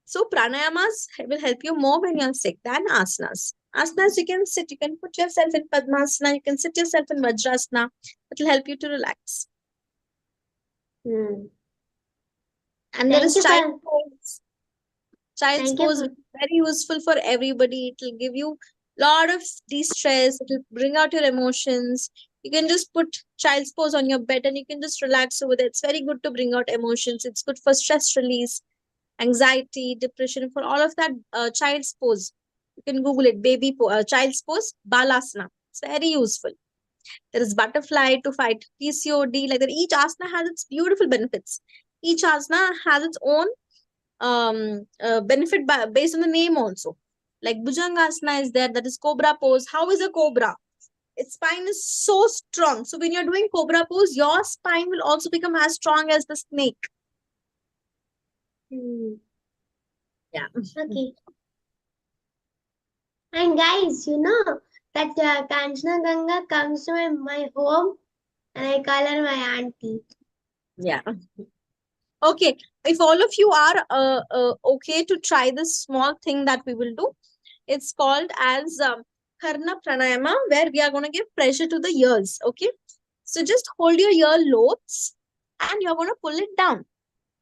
So pranayamas will help you more when you're sick than asanas. Asanas, you can sit, you can put yourself in Padmasana, you can sit yourself in Vajrasana. It will help you to relax. Hmm. And there Thank is you child for- pose. Child's Thank you pose for- is very useful for everybody. It will give you a lot of de-stress. It will bring out your emotions. You can just put child's pose on your bed and you can just relax over there. It's very good to bring out emotions. It's good for stress release, anxiety, depression, for all of that. Child's pose. You can Google it. Child's pose, Balasana. It's very useful. There is butterfly to fight PCOD. Like that, each asana has its beautiful benefits. Each asana has its own benefit based on the name also. Like Bhujangasana is there, that is cobra pose. How is a cobra? Its spine is so strong. So when you're doing cobra pose, your spine will also become as strong as the snake. Yeah. Okay. And guys, you know that Kanchana Ganga comes to my home and I call her my auntie. Yeah. Okay. If all of you are okay to try this small thing that we will do, it's called as Karna Pranayama, where we are going to give pressure to the ears. Okay. So just hold your ear lobes and you're going to pull it down.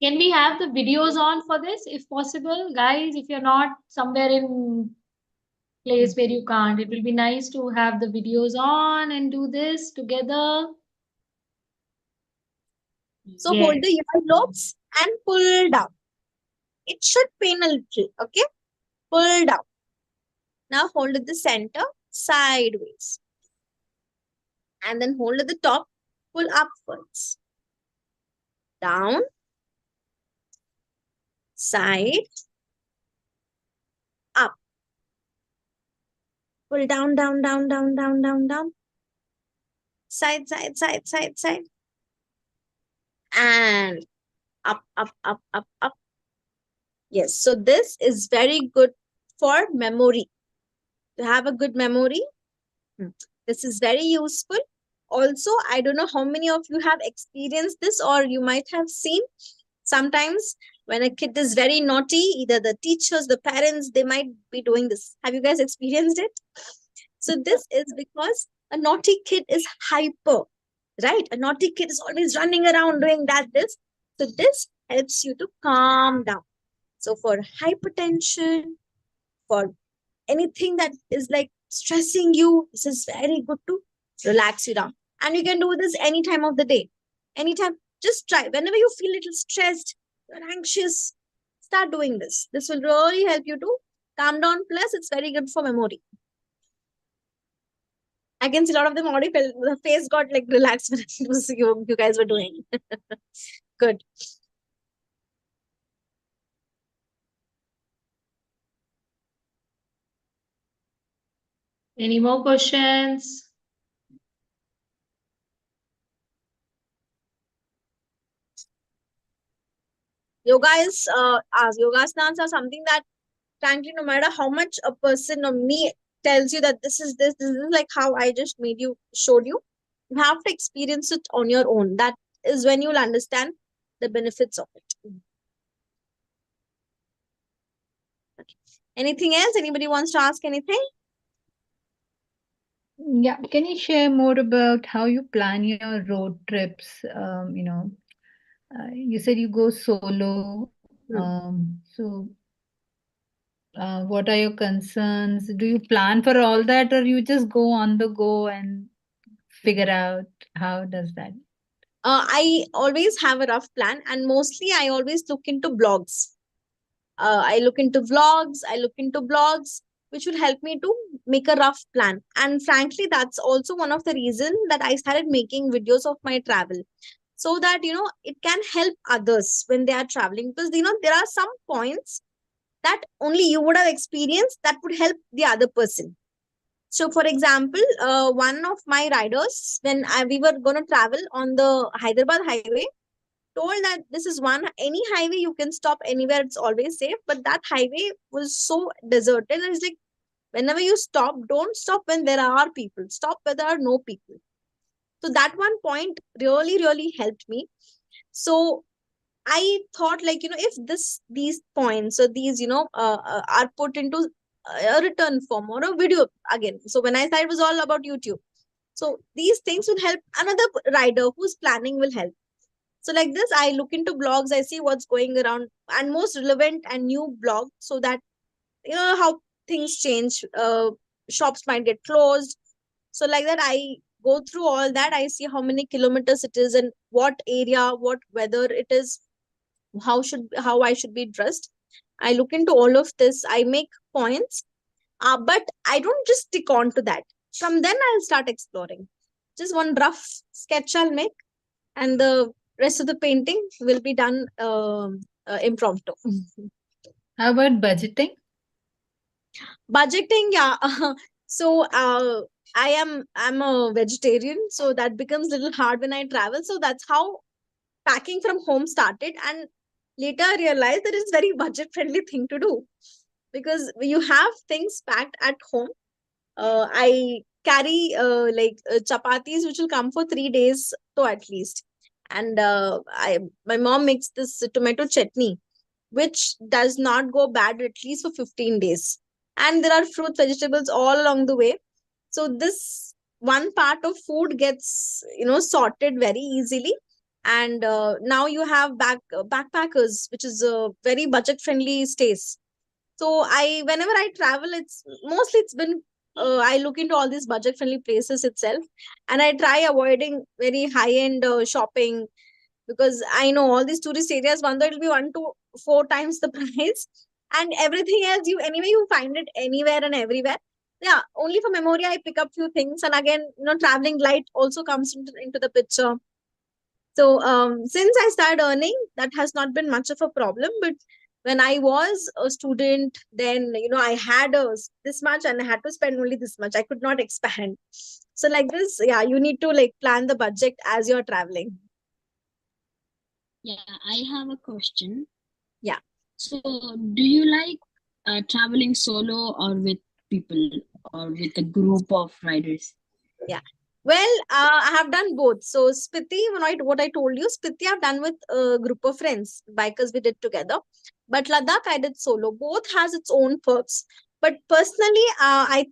Can we have the videos on for this if possible? Guys, if you're not somewhere in place where you can't, it will be nice to have the videos on and do this together. So hold the ear lobes and pull down. It should pain a little. Okay. Pull down. Now hold at the center sideways. And then hold at the top, pull upwards. Down. Side. Up. Pull down, down, down, down, down, down, down. Side, side, side, side, side. And up, up, up, up, up. Yes, so this is very good for memory. To have a good memory, this is very useful. Also, I don't know how many of you have experienced this or you might have seen. Sometimes when a kid is very naughty, either the teachers, the parents, they might be doing this. Have you guys experienced it? So this is because a naughty kid is hyper, right? A naughty kid is always running around doing that, this. So this helps you to calm down. So for hypertension, for anything that is like stressing you, this is very good to relax you down. And you can do this any time of the day. Anytime, just try. Whenever you feel a little stressed, you're anxious, start doing this. This will really help you to calm down. Plus, it's very good for memory. I can see a lot of them already felt the face got like relaxed when it was you guys were doing. Good. Any more questions? Yoga is yoga asanas are something that, frankly, no matter how much a person or me tells you that this is like how I just showed you, you have to experience it on your own. That is when you'll understand the benefits of it. Okay. Anything else? Anybody wants to ask anything? Yeah, can you share more about how you plan your road trips? You said you go solo. So what are your concerns? Do you plan for all that, or you just go on the go and figure out how does that? I always have a rough plan, and mostly I always look into blogs. I look into vlogs, I look into blogs, which will help me to make a rough plan. And frankly, that's also one of the reasons that I started making videos of my travel. So that, it can help others when they are traveling. Because, there are some points that only you would have experienced that would help the other person. So, for example, one of my riders, when we were going to travel on the Hyderabad highway, told that this is any highway you can stop anywhere, it's always safe. But that highway was so deserted. And it's like, whenever you stop, don't stop when there are people. Stop where there are no people. So that one point really, really helped me. So I thought, if these points or these, are put into a written form or a video again. So when I said it was all about YouTube. So these things will help another rider who's planning will help. So like this, I look into blogs, I see what's going around and most relevant and new blog so that, how things change. Shops might get closed. So like that, I go through all that. I see how many kilometers it is and what area, what weather it is, how I should be dressed. I look into all of this. I make points, but I don't just stick on to that. From then I'll start exploring. Just one rough sketch I'll make, and the rest of the painting will be done impromptu. How about budgeting? Budgeting, yeah. So I'm a vegetarian, so that becomes a little hard when I travel. So that's how packing from home started, and later I realized that it's very budget friendly thing to do because you have things packed at home. I carry chapatis which will come for 3 days so at least, and my mom makes this tomato chutney which does not go bad at least for 15 days. And there are fruit vegetables all along the way. So this one part of food gets, sorted very easily. And now you have backpackers, which is a very budget friendly stays. So whenever I travel, it's been, I look into all these budget friendly places itself, and I try avoiding very high end shopping, because I know all these tourist areas, one though it'll be 1 to 4 times the price, and everything else you find it anywhere and everywhere. Yeah, only for memory I pick up few things, and again, traveling light also comes into the picture. So since I started earning, that has not been much of a problem. But when I was a student, then I had this much, and I had to spend only this much. I could not expand. So like this, yeah, you need to like plan the budget as you're traveling. Yeah, I have a question. Yeah. So, do you like traveling solo or with people or with a group of riders? Yeah. Well, I have done both. So Spiti, what I told you, Spiti I've done with a group of friends, bikers we did together. But Ladakh I did solo. Both has its own perks. But personally, I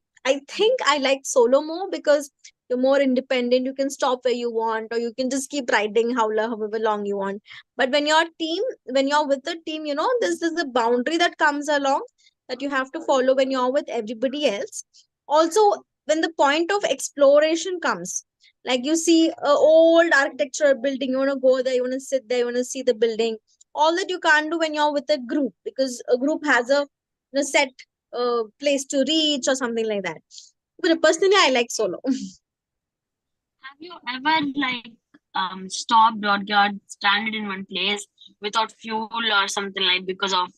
think I like solo more, because you're more independent. You can stop where you want, or you can just keep riding however long you want. But when you're with a team, this is a boundary that comes along that you have to follow when you're with everybody else. Also, when the point of exploration comes, like you see a old architectural building, you want to go there, you want to sit there, you want to see the building, all that you can't do when you're with a group, because a group has a set place to reach or something like that. But personally, I like solo. Have you ever stopped or got stranded in one place without fuel or something, like because of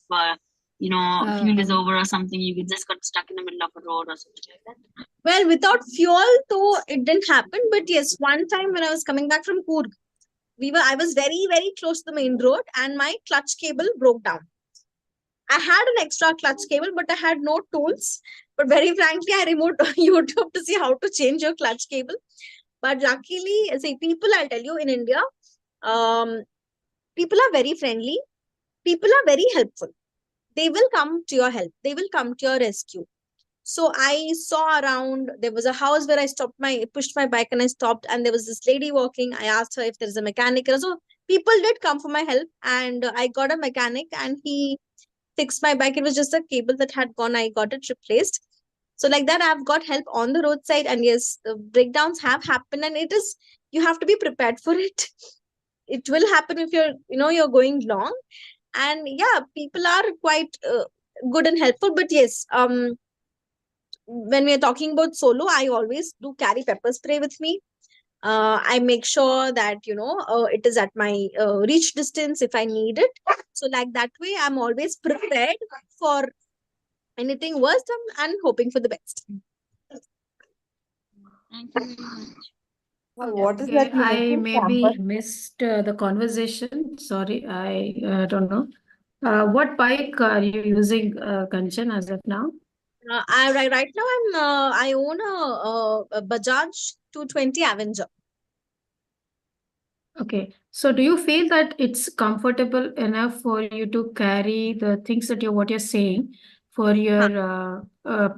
fuel is over or something, you just got stuck in the middle of a road or something like that? Well, without fuel, though, it didn't happen. But yes, one time when I was coming back from Coorg, I was very, very close to the main road, and my clutch cable broke down. I had an extra clutch cable, but I had no tools. But very frankly, I removed YouTube to see how to change your clutch cable. But luckily, see, people, I'll tell you, in India, people are very friendly. People are very helpful. They will come to your help. They will come to your rescue. So I saw around, there was a house where pushed my bike and I stopped, and there was this lady walking. I asked her if there's a mechanic. So people did come for my help, and I got a mechanic, and he fixed my bike. It was just a cable that had gone. I got it replaced. So like that, I've got help on the roadside. And yes, the breakdowns have happened, and you have to be prepared for it. It will happen if you're going long. And yeah, people are quite good and helpful. But yes, when we are talking about solo, I always do carry pepper spray with me. I make sure that it is at my reach distance if I need it. So like that way, I'm always prepared for anything worse, and hoping for the best. Thank you very much. What is that? I maybe missed the conversation. Sorry, I don't know. What bike are you using, Kanchan, as of now? Right now I own a Bajaj 220 Avenger. Okay. So do you feel that it's comfortable enough for you to carry the things that what you're saying for your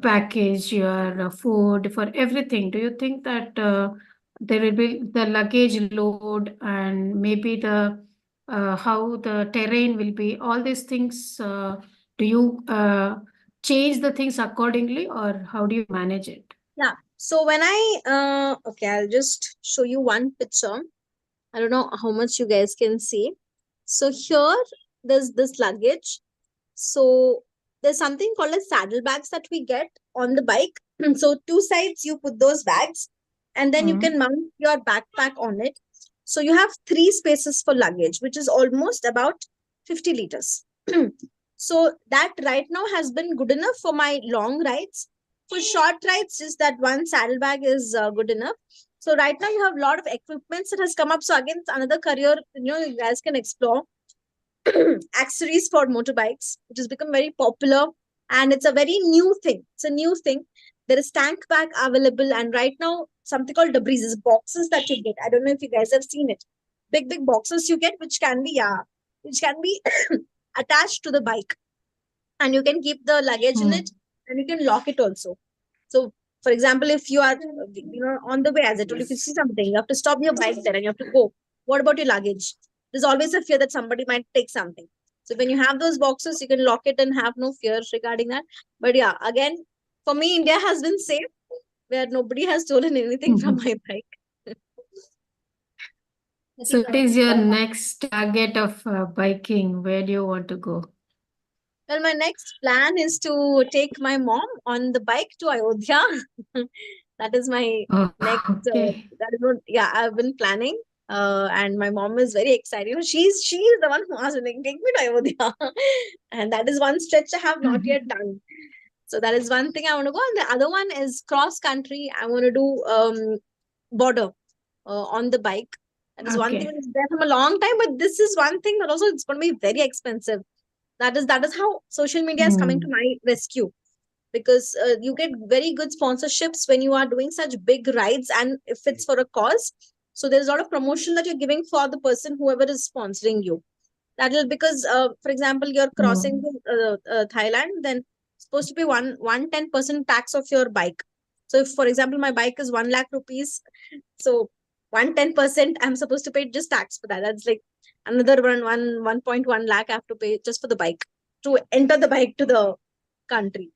package, your food, for everything? Do you think that there will be the luggage load and maybe the how the terrain will be, all these things, do you change the things accordingly, or how do you manage it? Yeah. So when okay, I'll just show you one picture. I don't know how much you guys can see. So here, there's this luggage. So there's something called as saddlebags that we get on the bike. So two sides, you put those bags, and then you can mount your backpack on it. So you have 3 spaces for luggage, which is almost about 50 liters. So that right now has been good enough for my long rides. For short rides, just that one saddlebag is good enough. So right now you have a lot of equipments that has come up. So again, it's another career, you guys can explore. Accessories for motorbikes, which has become very popular, and it's a very new thing. It's a new thing. There is tank bag available, and right now something called debris is boxes that you get. I don't know if you guys have seen it. Big boxes you get, which can be attached to the bike, and you can keep the luggage in it, and you can lock it also. So For example, if you are on the way, as I told you, if you see something, you have to stop your bike there and you have to go. What about your luggage? There's always a fear that somebody might take something. So when you have those boxes, you can lock it and have no fear regarding that. But yeah, again, for me, India has been safe, where nobody has stolen anything from my bike. So what is your next target of biking? Where do you want to go? Well, my next plan is to take my mom on the bike to Ayodhya. That is my next. Okay. That is what, yeah, I've been planning. And my mom is very excited. She's the one who asked me, like, take me to Ayodhya, and that is one stretch I have not yet done. So that is one thing I want to go, and the other one is cross country. I want to do border on the bike. That is one thing that is there from a long time, but this is one thing that also it's going to be very expensive. That is how social media is coming to my rescue, because you get very good sponsorships when you are doing such big rides, and if it's for a cause, so there's a lot of promotion that you're giving for the person whoever is sponsoring you. That will, because for example, you're crossing Thailand, then supposed to be 110% tax of your bike. So if, for example, my bike is 1 lakh rupees, so 110% I'm supposed to pay just tax for that. That's like another 1.1 lakh I have to pay just for the bike to enter the bike to the country.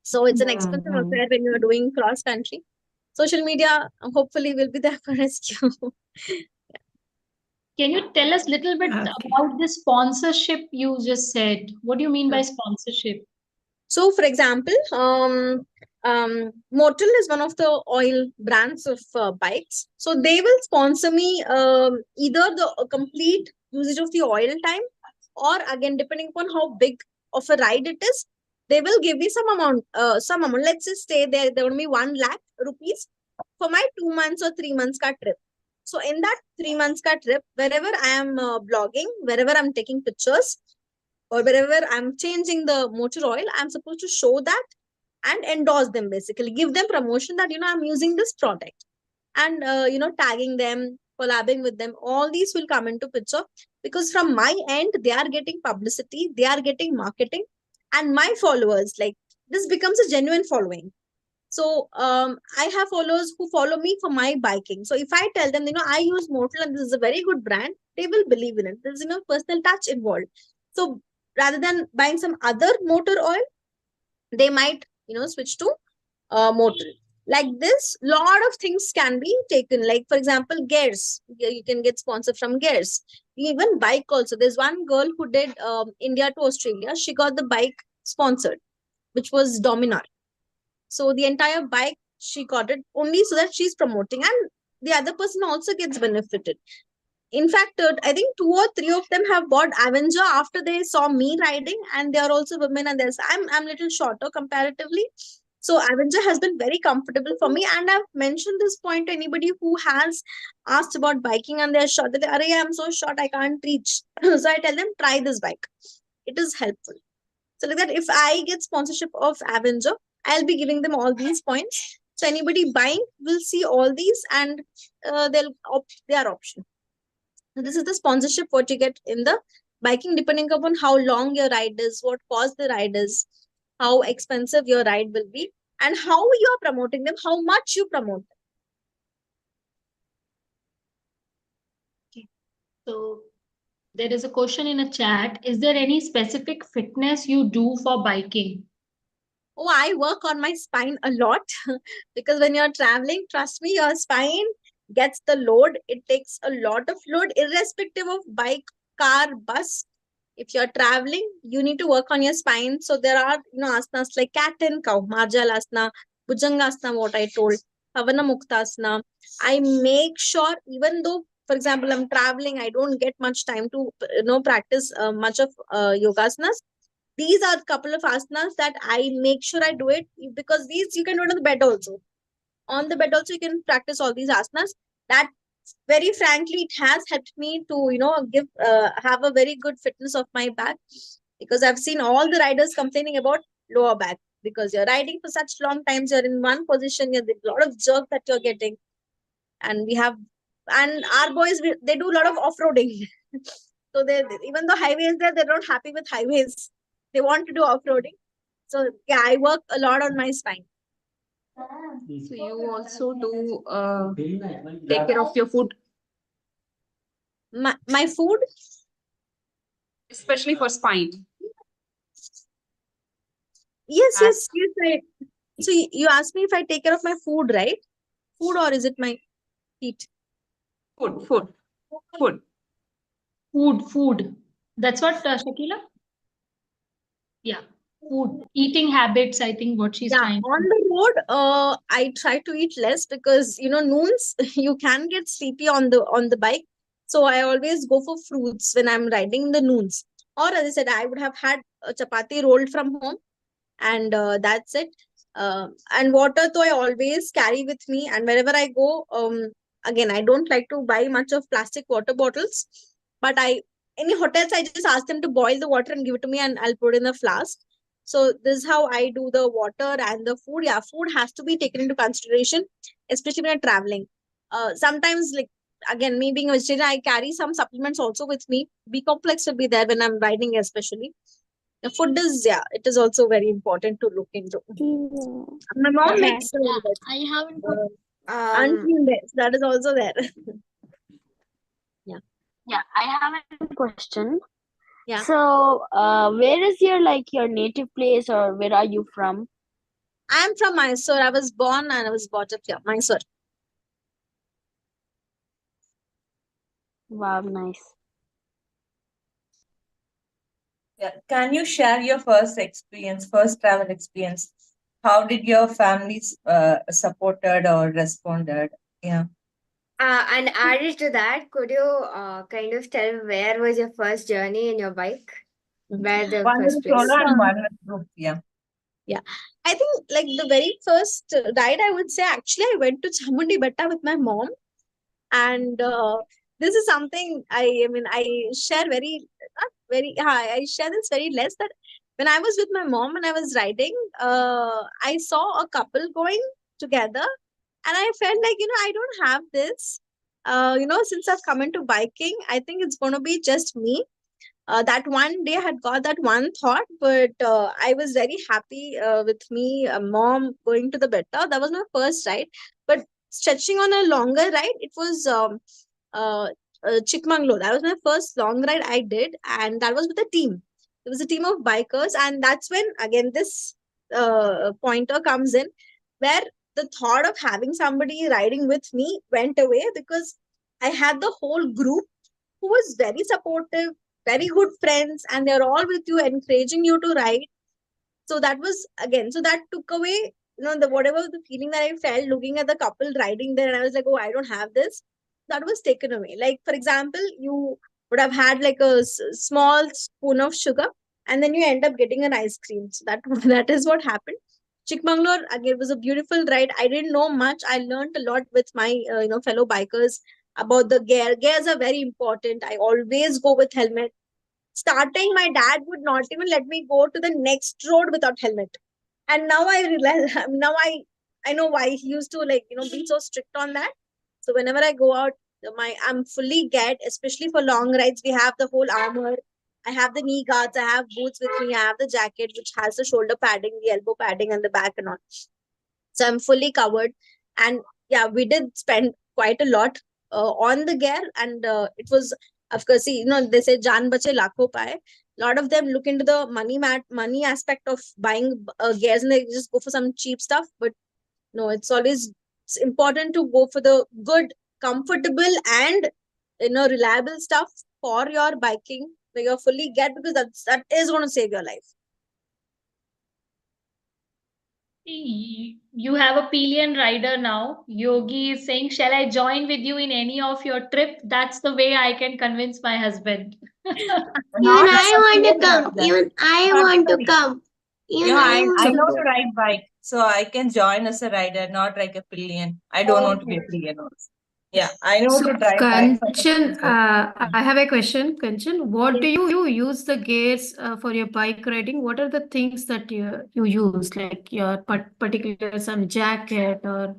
So it's an expensive affair when you're doing cross country. Social media hopefully will be there for rescue. Can you tell us a little bit about the sponsorship you just said? What do you mean by sponsorship? So, for example, Motul is one of the oil brands of bikes. So they will sponsor me either the complete usage of the oil time, or again, depending upon how big of a ride it is, they will give me some amount. Let's just say there will be 1 lakh rupees for my 2 months or 3 months ka trip. So in that 3 months ka trip, wherever I am blogging, wherever I'm taking pictures, or wherever I'm changing the motor oil, I'm supposed to show that and endorse them, basically give them promotion that I'm using this product, and tagging them, collabing with them. All these will come into picture, because from my end they are getting publicity, they are getting marketing, and my followers, like, this becomes a genuine following. So I have followers who follow me for my biking. So if I tell them, I use Motul and this is a very good brand, they will believe in it. There's personal touch involved. So rather than buying some other motor oil, they might switch to Motul. Like this, lot of things can be taken. Like, for example, gears. You can get sponsored from gears. Even bike also. There's one girl who did India to Australia. She got the bike sponsored, which was Dominar. So the entire bike, she got it only so that she's promoting, and the other person also gets benefited. In fact, I think 2 or 3 of them have bought Avenger after they saw me riding, and they are also women, and I'm little shorter comparatively. So Avenger has been very comfortable for me, and I've mentioned this point to anybody who has asked about biking and they're short. They say, I'm so short, I can't reach. So I tell them, try this bike. It is helpful. So like that, if I get sponsorship of Avenger, I'll be giving them all these points. So anybody buying will see all these, and they'll opt their option. So this is the sponsorship what you get in the biking, depending upon how long your ride is, what cost the ride is, how expensive your ride will be, and how you are promoting them, how much you promote them. Okay. So there is a question in a chat. Is there any specific fitness you do for biking? Oh, I work on my spine a lot because when you're traveling, trust me, your spine gets the load. It takes a lot of load, irrespective of bike, car, bus. If you're traveling, you need to work on your spine. So there are, asanas like cat and cow, Marjalasana, Bhujangasana, what I told, Havana Muktasana. I make sure, even though, for example, I'm traveling, I don't get much time to, practice much of yogasanas. These are a couple of asanas that I make sure I do it, because these you can do it on the bed also. On the bed also, you can practice all these asanas. That, very frankly, it has helped me to, have a very good fitness of my back, because I've seen all the riders complaining about lower back, because you're riding for such long times, you're in one position, there's a lot of jerk that you're getting. And our boys, they do a lot of off-roading. So even though highway is there, they're not happy with highways. They want to do off-roading. So yeah, I work a lot on my spine. So you also do take care of your food, My food? especially for spine. Yes. So you asked me if I take care of my food, right? Food, or is it my feet? Food. Food. That's what, Shakila? Yeah. Food. Eating habits, I think what she's trying On to. the road, I try to eat less because noons you can get sleepy on the bike. So I always go for fruits when I'm riding in the noons. Or as I said, I would have had a chapati rolled from home, and that's it. And water, though, I always carry with me, and wherever I go, again, I don't like to buy much of plastic water bottles, but any hotels, I just ask them to boil the water and give it to me, and I'll put in a flask. So this is how I do the water and the food. Yeah, food has to be taken into consideration, especially when you're traveling. Sometimes, like, again, me being a vegetarian, I carry some supplements also with me. B complex will be there when I'm riding, especially. The food is, it is also very important to look into. My mom Okay. makes I haven't put unseen this. That is also there. Yeah, I have a question. Yeah. So, where is your native place, or where are you from? I am from Mysore. I was born and I was brought up here, Mysore. Wow, nice. Yeah. Can you share your first travel experience? How did your families supported or responded? Yeah. And added to that, could you kind of tell where was your first journey in your bike? Where the One first with place? solo and one with group. Yeah. Yeah. I think like the very first ride, I would say actually I went to Chamundi Betta with my mom. And this is something I share not very high. I share this very less, that when I was with my mom and I was riding, I saw a couple going together, and I felt like, I don't have this. Since I've come into biking, I think it's going to be just me. That one day I had got that one thought, but I was very happy with me, mom going to the Betta. That was my first ride. But stretching on a longer ride, it was uh, Chikmagalur. That was my first long ride I did, and that was with a team. It was a team of bikers, and that's when again this pointer comes in, where the thought of having somebody riding with me went away, because I had the whole group who was very supportive, very good friends, and they're all with you, encouraging you to ride. So that was again, so that took away, the whatever the feeling that I felt looking at the couple riding there, and I was like, oh, I don't have this. That was taken away. Like, for example, you would have had like a small spoon of sugar, and then you end up getting an ice cream. So that that is what happened. Chikmagalur again was a beautiful ride. I didn't know much. I learned a lot with my fellow bikers about the gear. Gears are very important. I always go with helmet. Starting, my dad would not even let me go to the next road without helmet. And now I realize, now I know why he used to, like, be so strict on that. So whenever I go out, I'm fully geared, especially for long rides. We have the whole armor. I have the knee guards. I have boots with me. I have the jacket, which has the shoulder padding, the elbow padding, and the back and all. So I'm fully covered. And yeah, we did spend quite a lot on the gear, and it was, of course, they say jaan bache lakho paye. A lot of them look into the money aspect of buying gears, and they just go for some cheap stuff. But no, it's important to go for the good, comfortable, and reliable stuff for your biking, where you're fully geared, because that is going to save your life. You have a pillion rider now. Yogi is saying, shall I join with you in any of your trip? That's the way I can convince my husband. Even I want to come. Even I want to come. Even I want know to to go. ride bike, so I can join as a rider, not like a pillion. I don't want to be a pillion also. Yeah, I know So, to drive bike. Kanchan, I have a question. Kanchan, what do you use the gears for your bike riding? What are the things that you use, like your particular some jacket or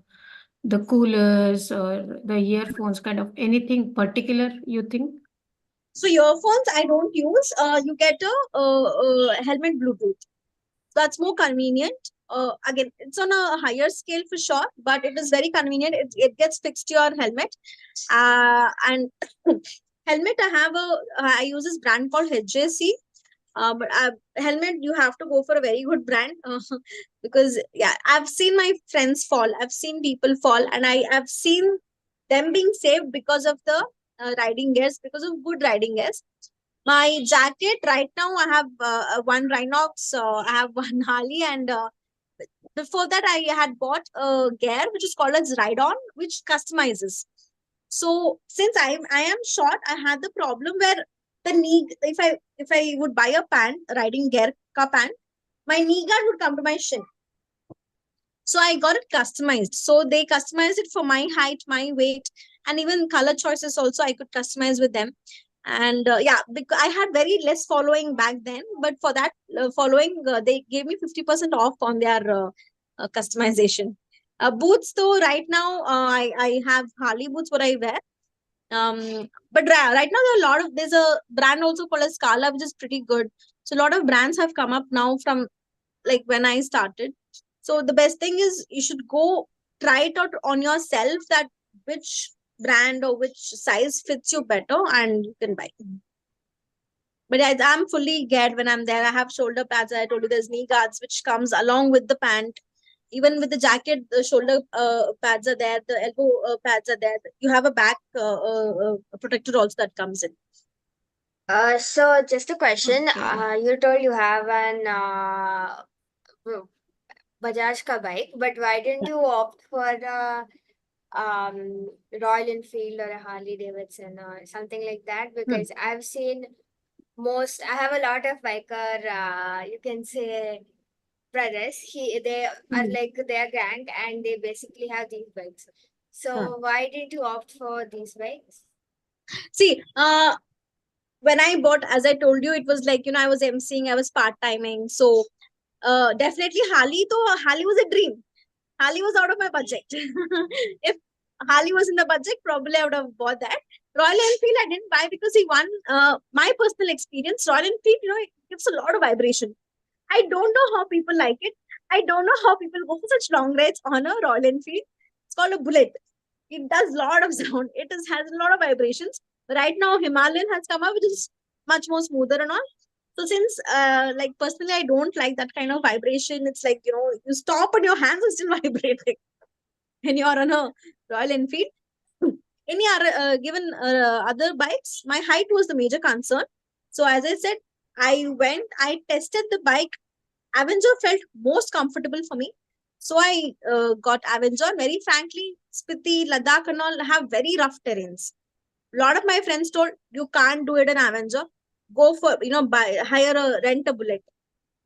the coolers or the earphones, kind of anything particular you think? So earphones I don't use. You get a helmet Bluetooth. That's more convenient. again, it's on a higher scale for sure, but it is very convenient. It gets fixed to your helmet. And helmet, I use this brand called HJC. But helmet, you have to go for a very good brand because yeah, I've seen my friends fall. I've seen people fall, and I've seen them being saved because of the riding gears, because of good riding gears. My jacket right now, I have one Rhinox, I have one Harley, and before that I had bought a gear which is called as Ride On, which customizes. So since I am short, I had the problem where the knee, if I would buy a pant, riding gear ka pant, my knee guard would come to my shin. So I got it customized. So they customized it for my height, my weight, and even color choices also I could customize with them. And yeah, because I had very less following back then, but for that following, they gave me 50% off on their customization. Boots though, right now I have Harley boots what I wear. But right now there's a brand also called as Scala, which is pretty good. So a lot of brands have come up now from like when I started. So the best thing is you should go try it out on yourself, that which brand or which size fits you better, and you can buy. But I'm fully geared when I'm there. I have shoulder pads. I told you there's knee guards which comes along with the pant. Even with the jacket, the shoulder pads are there, the elbow pads are there. You have a back protector also that comes in. So just a question. Okay. You told you have an Bajaj ka bike, but why didn't you opt for a Royal Enfield or a Harley Davidson or something like that? Because I've seen I have a lot of biker, you can say brothers. They are like their gang, and they basically have these bikes. So why didn't you opt for these bikes? See, when I bought, as I told you, it was like, I was emceeing, I was part-timing. So definitely Harley was a dream. Harley was out of my budget. If Harley was in the budget, probably I would have bought that. Royal Enfield I didn't buy because my personal experience, Royal Enfield, it gives a lot of vibration. I don't know how people like it. I don't know how people go for such long rides on a Royal Enfield. It's called a bullet. It does a lot of sound. Has a lot of vibrations. Right now, Himalayan has come up, which is much more smoother and all. So since, like personally, I don't like that kind of vibration. It's like, you stop and your hands are still vibrating when you're on a Royal Enfield. Any other, given other bikes, my height was the major concern. So as I said, I tested the bike. Avenger felt most comfortable for me. So I got Avenger. Very frankly, Spiti, Ladakh and all have very rough terrains. A lot of my friends told, you can't do it in Avenger. Go for, rent a bullet.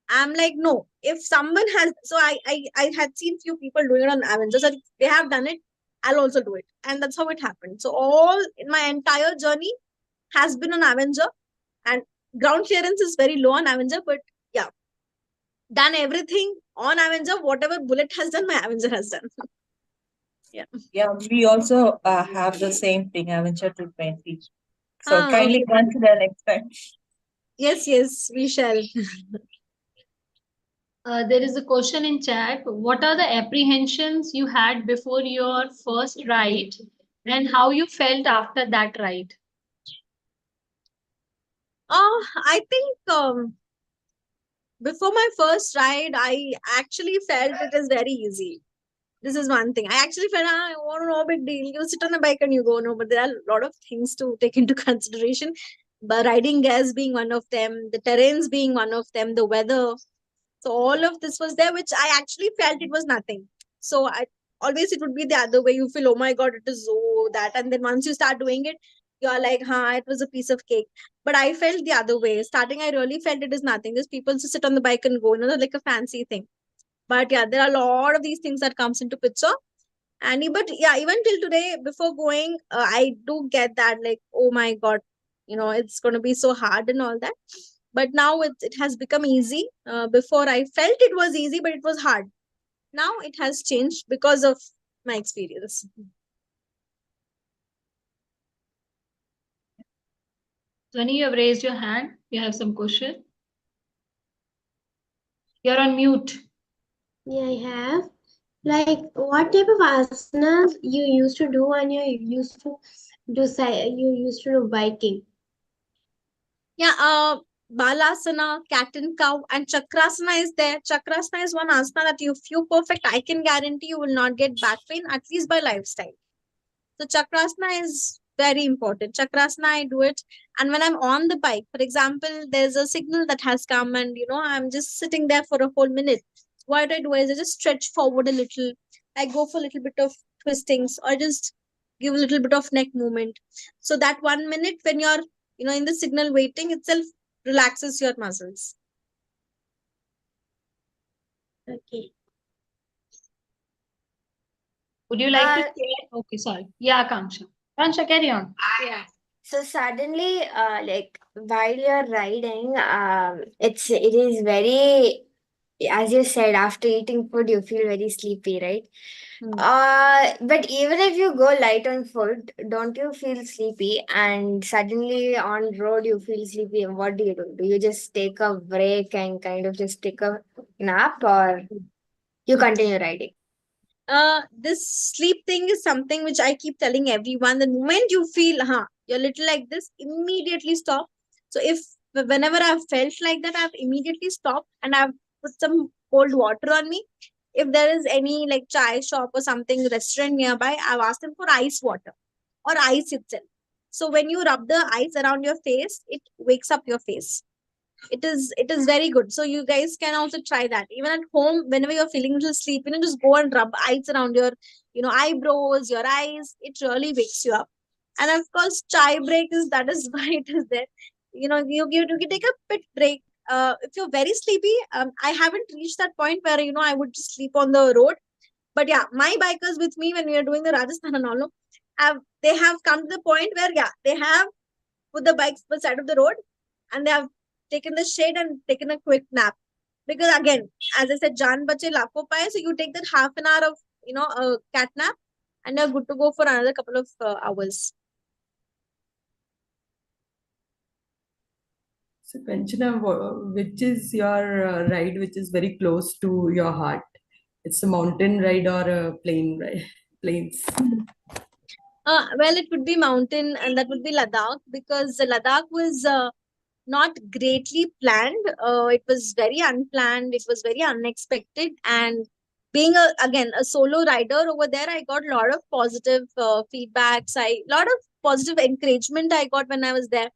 I'm like, no. If someone has, so I had seen few people doing it on Avenger. So if they have done it, I'll also do it. And that's how it happened. So all in my entire journey has been on Avenger, and ground clearance is very low on Avenger, but yeah, done everything on Avenger. Whatever Bullet has done, my Avenger has done. Yeah, we also have the same thing, Avenger 220. So kindly Okay. consider next time. Yes, we shall. There is a question in chat. What are the apprehensions you had before your first ride, and how you felt after that ride? I think before my first ride, I actually felt it is very easy. This is one thing. I actually felt, oh, no big deal. You sit on a bike and you go. No, but there are a lot of things to take into consideration. But riding gas being one of them, the terrains being one of them, the weather. So all of this was there, which I actually felt it was nothing. So it would be the other way. You feel, oh my God, it is so that. And then once you start doing it, you're like, it was a piece of cake. But I felt the other way. Starting, I really felt it is nothing. There's people who sit on the bike and go, like a fancy thing. But yeah, there are a lot of these things that comes into picture. But yeah, even till today, before going, I do get that, like, oh my God, it's going to be so hard and all that. But now it has become easy. Before I felt it was easy, but it was hard. Now it has changed because of my experience. Sunny, you have raised your hand. You have some question. You're on mute. Yeah, I have. Like, what type of asanas you used to do when you used to do biking? Yeah, Balasana, cat and cow, and Chakrasana is there. Chakrasana is one asana that if you perfect, I can guarantee you will not get back pain, at least by lifestyle. So Chakrasana is very important. Chakrasana, I do it. And when I'm on the bike, for example, there's a signal that has come and, I'm just sitting there for a whole minute. What I do is I just stretch forward a little. I go for a little bit of twistings or just give a little bit of neck movement. So that 1 minute when you're, in the signal waiting itself relaxes your muscles. Okay. Would you like to share? Okay, sorry. Yeah, Kanchana. Kanchana, carry on. Yeah. So suddenly, like while you're riding, it is very, as you said, after eating food, you feel very sleepy, right? But even if you go light on food, don't you feel sleepy? And suddenly on road you feel sleepy. And what do? Do you just take a break and kind of just take a nap, or you continue riding? This sleep thing is something which I keep telling everyone. The moment you feel, you're little like this, immediately stop. So whenever I've felt like that, I've immediately stopped and I've put some cold water on me. If there is any like chai shop or something restaurant nearby, I've asked them for ice water or ice itself. So when you rub the ice around your face, it wakes up your face. It is very good. So you guys can also try that. Even at home, whenever you're feeling a little sleepy, just go and rub ice around your, eyebrows, your eyes. It really wakes you up. And of course, chai break that is why it is there. You take a bit break. If you're very sleepy, I haven't reached that point where I would just sleep on the road. But yeah, my bikers with me when we are doing the Rajasthan and all, they have come to the point where they have put the bikes beside of the road and they have taken the shade and taken a quick nap. Because again, as I said, Jan Bache Lako Pai, so you take that half an hour of, a cat nap and you're good to go for another couple of hours. So, Kanchana, which is your ride which is very close to your heart? It's a mountain ride or a plain ride? Plains? Well, it would be mountain and that would be Ladakh because Ladakh was not greatly planned. It was very unplanned. It was very unexpected. And being again a solo rider over there, I got a lot of positive feedbacks. Lot of positive encouragement I got when I was there.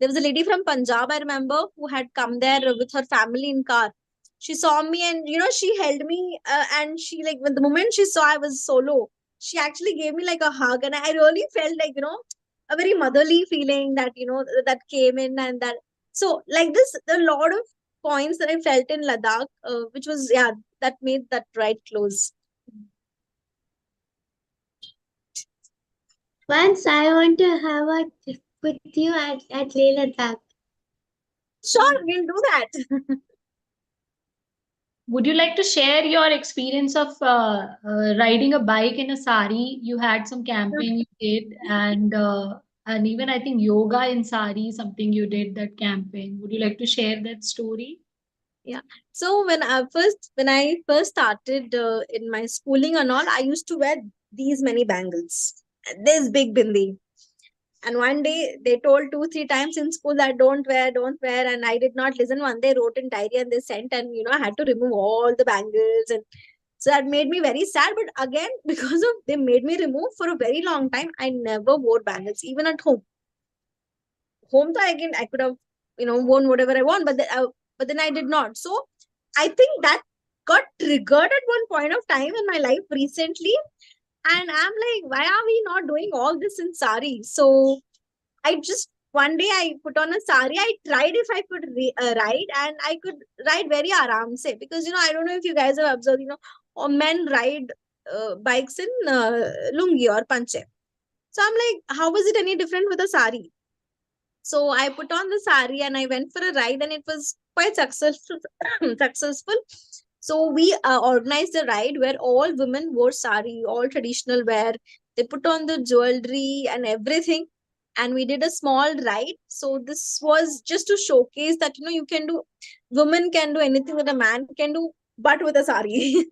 There was a lady from Punjab, I remember, who had come there with her family in car. She saw me and she held me and she like when the moment she saw I was solo, she actually gave me like a hug and I really felt like a very motherly feeling that that came in and that so like this, a lot of points that I felt in Ladakh, which was that made that ride close. Once I want to have a trip with you at Leh Ladakh. Sure, we'll do that. Would you like to share your experience of riding a bike in a sari? You had some campaign you did, and even I think yoga in sari, something you did that campaign. Would you like to share that story? Yeah. So when I first started in my schooling and all, I used to wear these many bangles, this big bindi. And one day they told 2-3 times in school that don't wear, and I did not listen. One day wrote in diary and they sent, and I had to remove all the bangles, and so that made me very sad. But again, because of they made me remove for a very long time, I never wore bangles even at home. Home, so again I could have worn whatever I want, but then I did not. So I think that got triggered at one point of time in my life recently. And I'm like, why are we not doing all this in sari? So I just one day I put on a sari. I tried if I could ride, and I could ride very aram se because I don't know if you guys have observed, or men ride bikes in lungi or panche. So I'm like, how was it any different with a sari? So I put on the sari and I went for a ride, and it was quite successful. successful. So we organized a ride where all women wore sari, all traditional wear. They put on the jewelry and everything, and we did a small ride. So this was just to showcase that you can do, women can do anything that a man can do. but with a sari.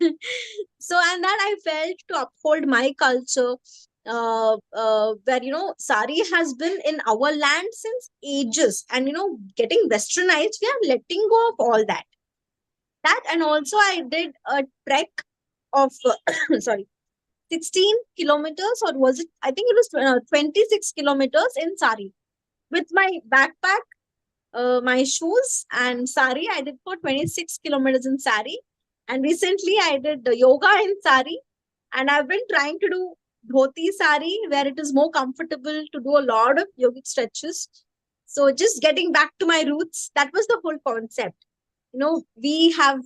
So, and that I felt to uphold my culture, where, sari has been in our land since ages, and, getting westernized, we are letting go of all that. And also I did a trek of, sorry, 16 kilometers, or was it, I think it was 26 kilometers in sari with my backpack, my shoes and sari. I did for 26 kilometers in sari. And recently I did yoga in sari. And I've been trying to do dhoti sari, where it is more comfortable to do a lot of yogic stretches. So just getting back to my roots, that was the whole concept. We have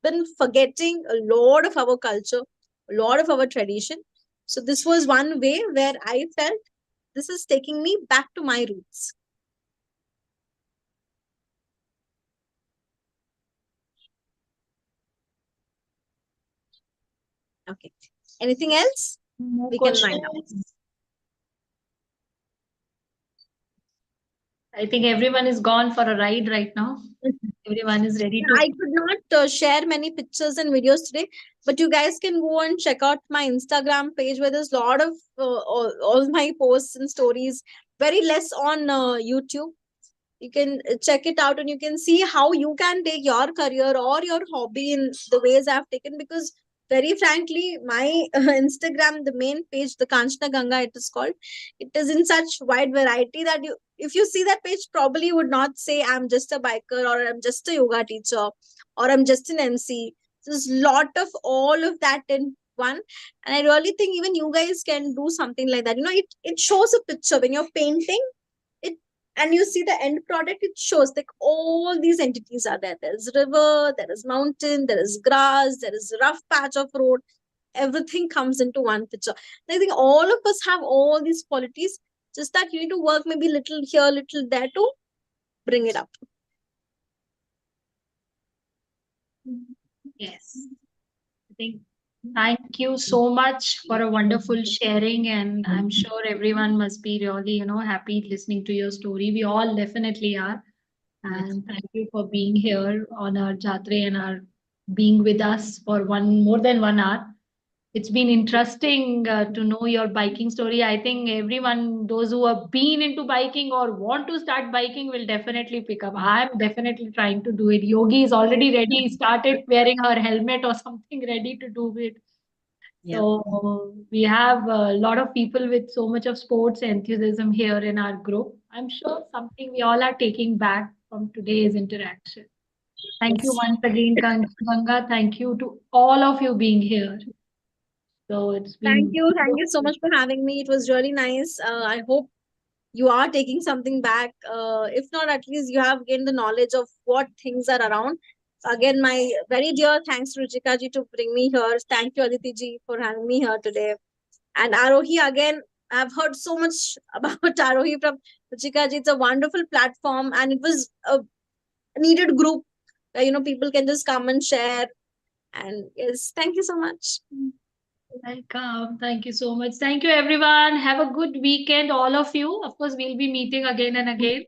been forgetting a lot of our culture, a lot of our tradition. So this was one way where I felt this is taking me back to my roots. Okay. Anything else? We can wind up. I think everyone is gone for a ride right now. Everyone is ready to. I could not share many pictures and videos today, but you guys can go and check out my Instagram page, where there's a lot of all my posts and stories, very less on YouTube. You can check it out and you can see how you can take your career or your hobby in the ways I've taken. Because very frankly, my Instagram, the main page, the Kanchana Ganga, it is called, it is in such wide variety that if you see that page, probably you would not say I'm just a biker, or I'm just a yoga teacher, or I'm just an MC. There's a lot of all of that in one. And I really think even you guys can do something like that. It shows a picture when you're painting it, and you see the end product. It shows like all these entities are there. There's river, there is mountain, there is grass, there is rough patch of road. Everything comes into one picture. I think all of us have all these qualities, just that you need to work maybe little here, little there to bring it up. Yes. I think thank you so much for a wonderful sharing, and I'm sure everyone must be really, happy listening to your story. We all definitely are. And thank you for being here on our Jatre and being with us for more than 1 hour. It's been interesting to know your biking story. I think everyone, those who have been into biking or want to start biking, will definitely pick up. I'm definitely trying to do it. Yogi is already ready, started wearing her helmet or something, ready to do it. Yeah. So we have a lot of people with so much of sports enthusiasm here in our group. I'm sure something we all are taking back from today's interaction. Thank you once again, Ganga. Thank you to all of you being here. So it's been. Thank you so much for having me. It was really nice. I hope you are taking something back. If not, at least you have gained the knowledge of what things are around. Again, my very dear thanks to Ruchika ji to bring me here. Thank you, Aditi ji, for having me here today. And Aarohi, again, I've heard so much about Aarohi from Ruchika ji. It's a wonderful platform, and it was a needed group where people can just come and share. And yes, thank you so much. Welcome. Thank you so much. Thank you, everyone. Have a good weekend, all of you. Of course, we'll be meeting again and again.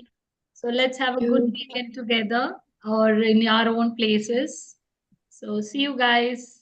So let's have a good weekend together or in our own places. So see you guys.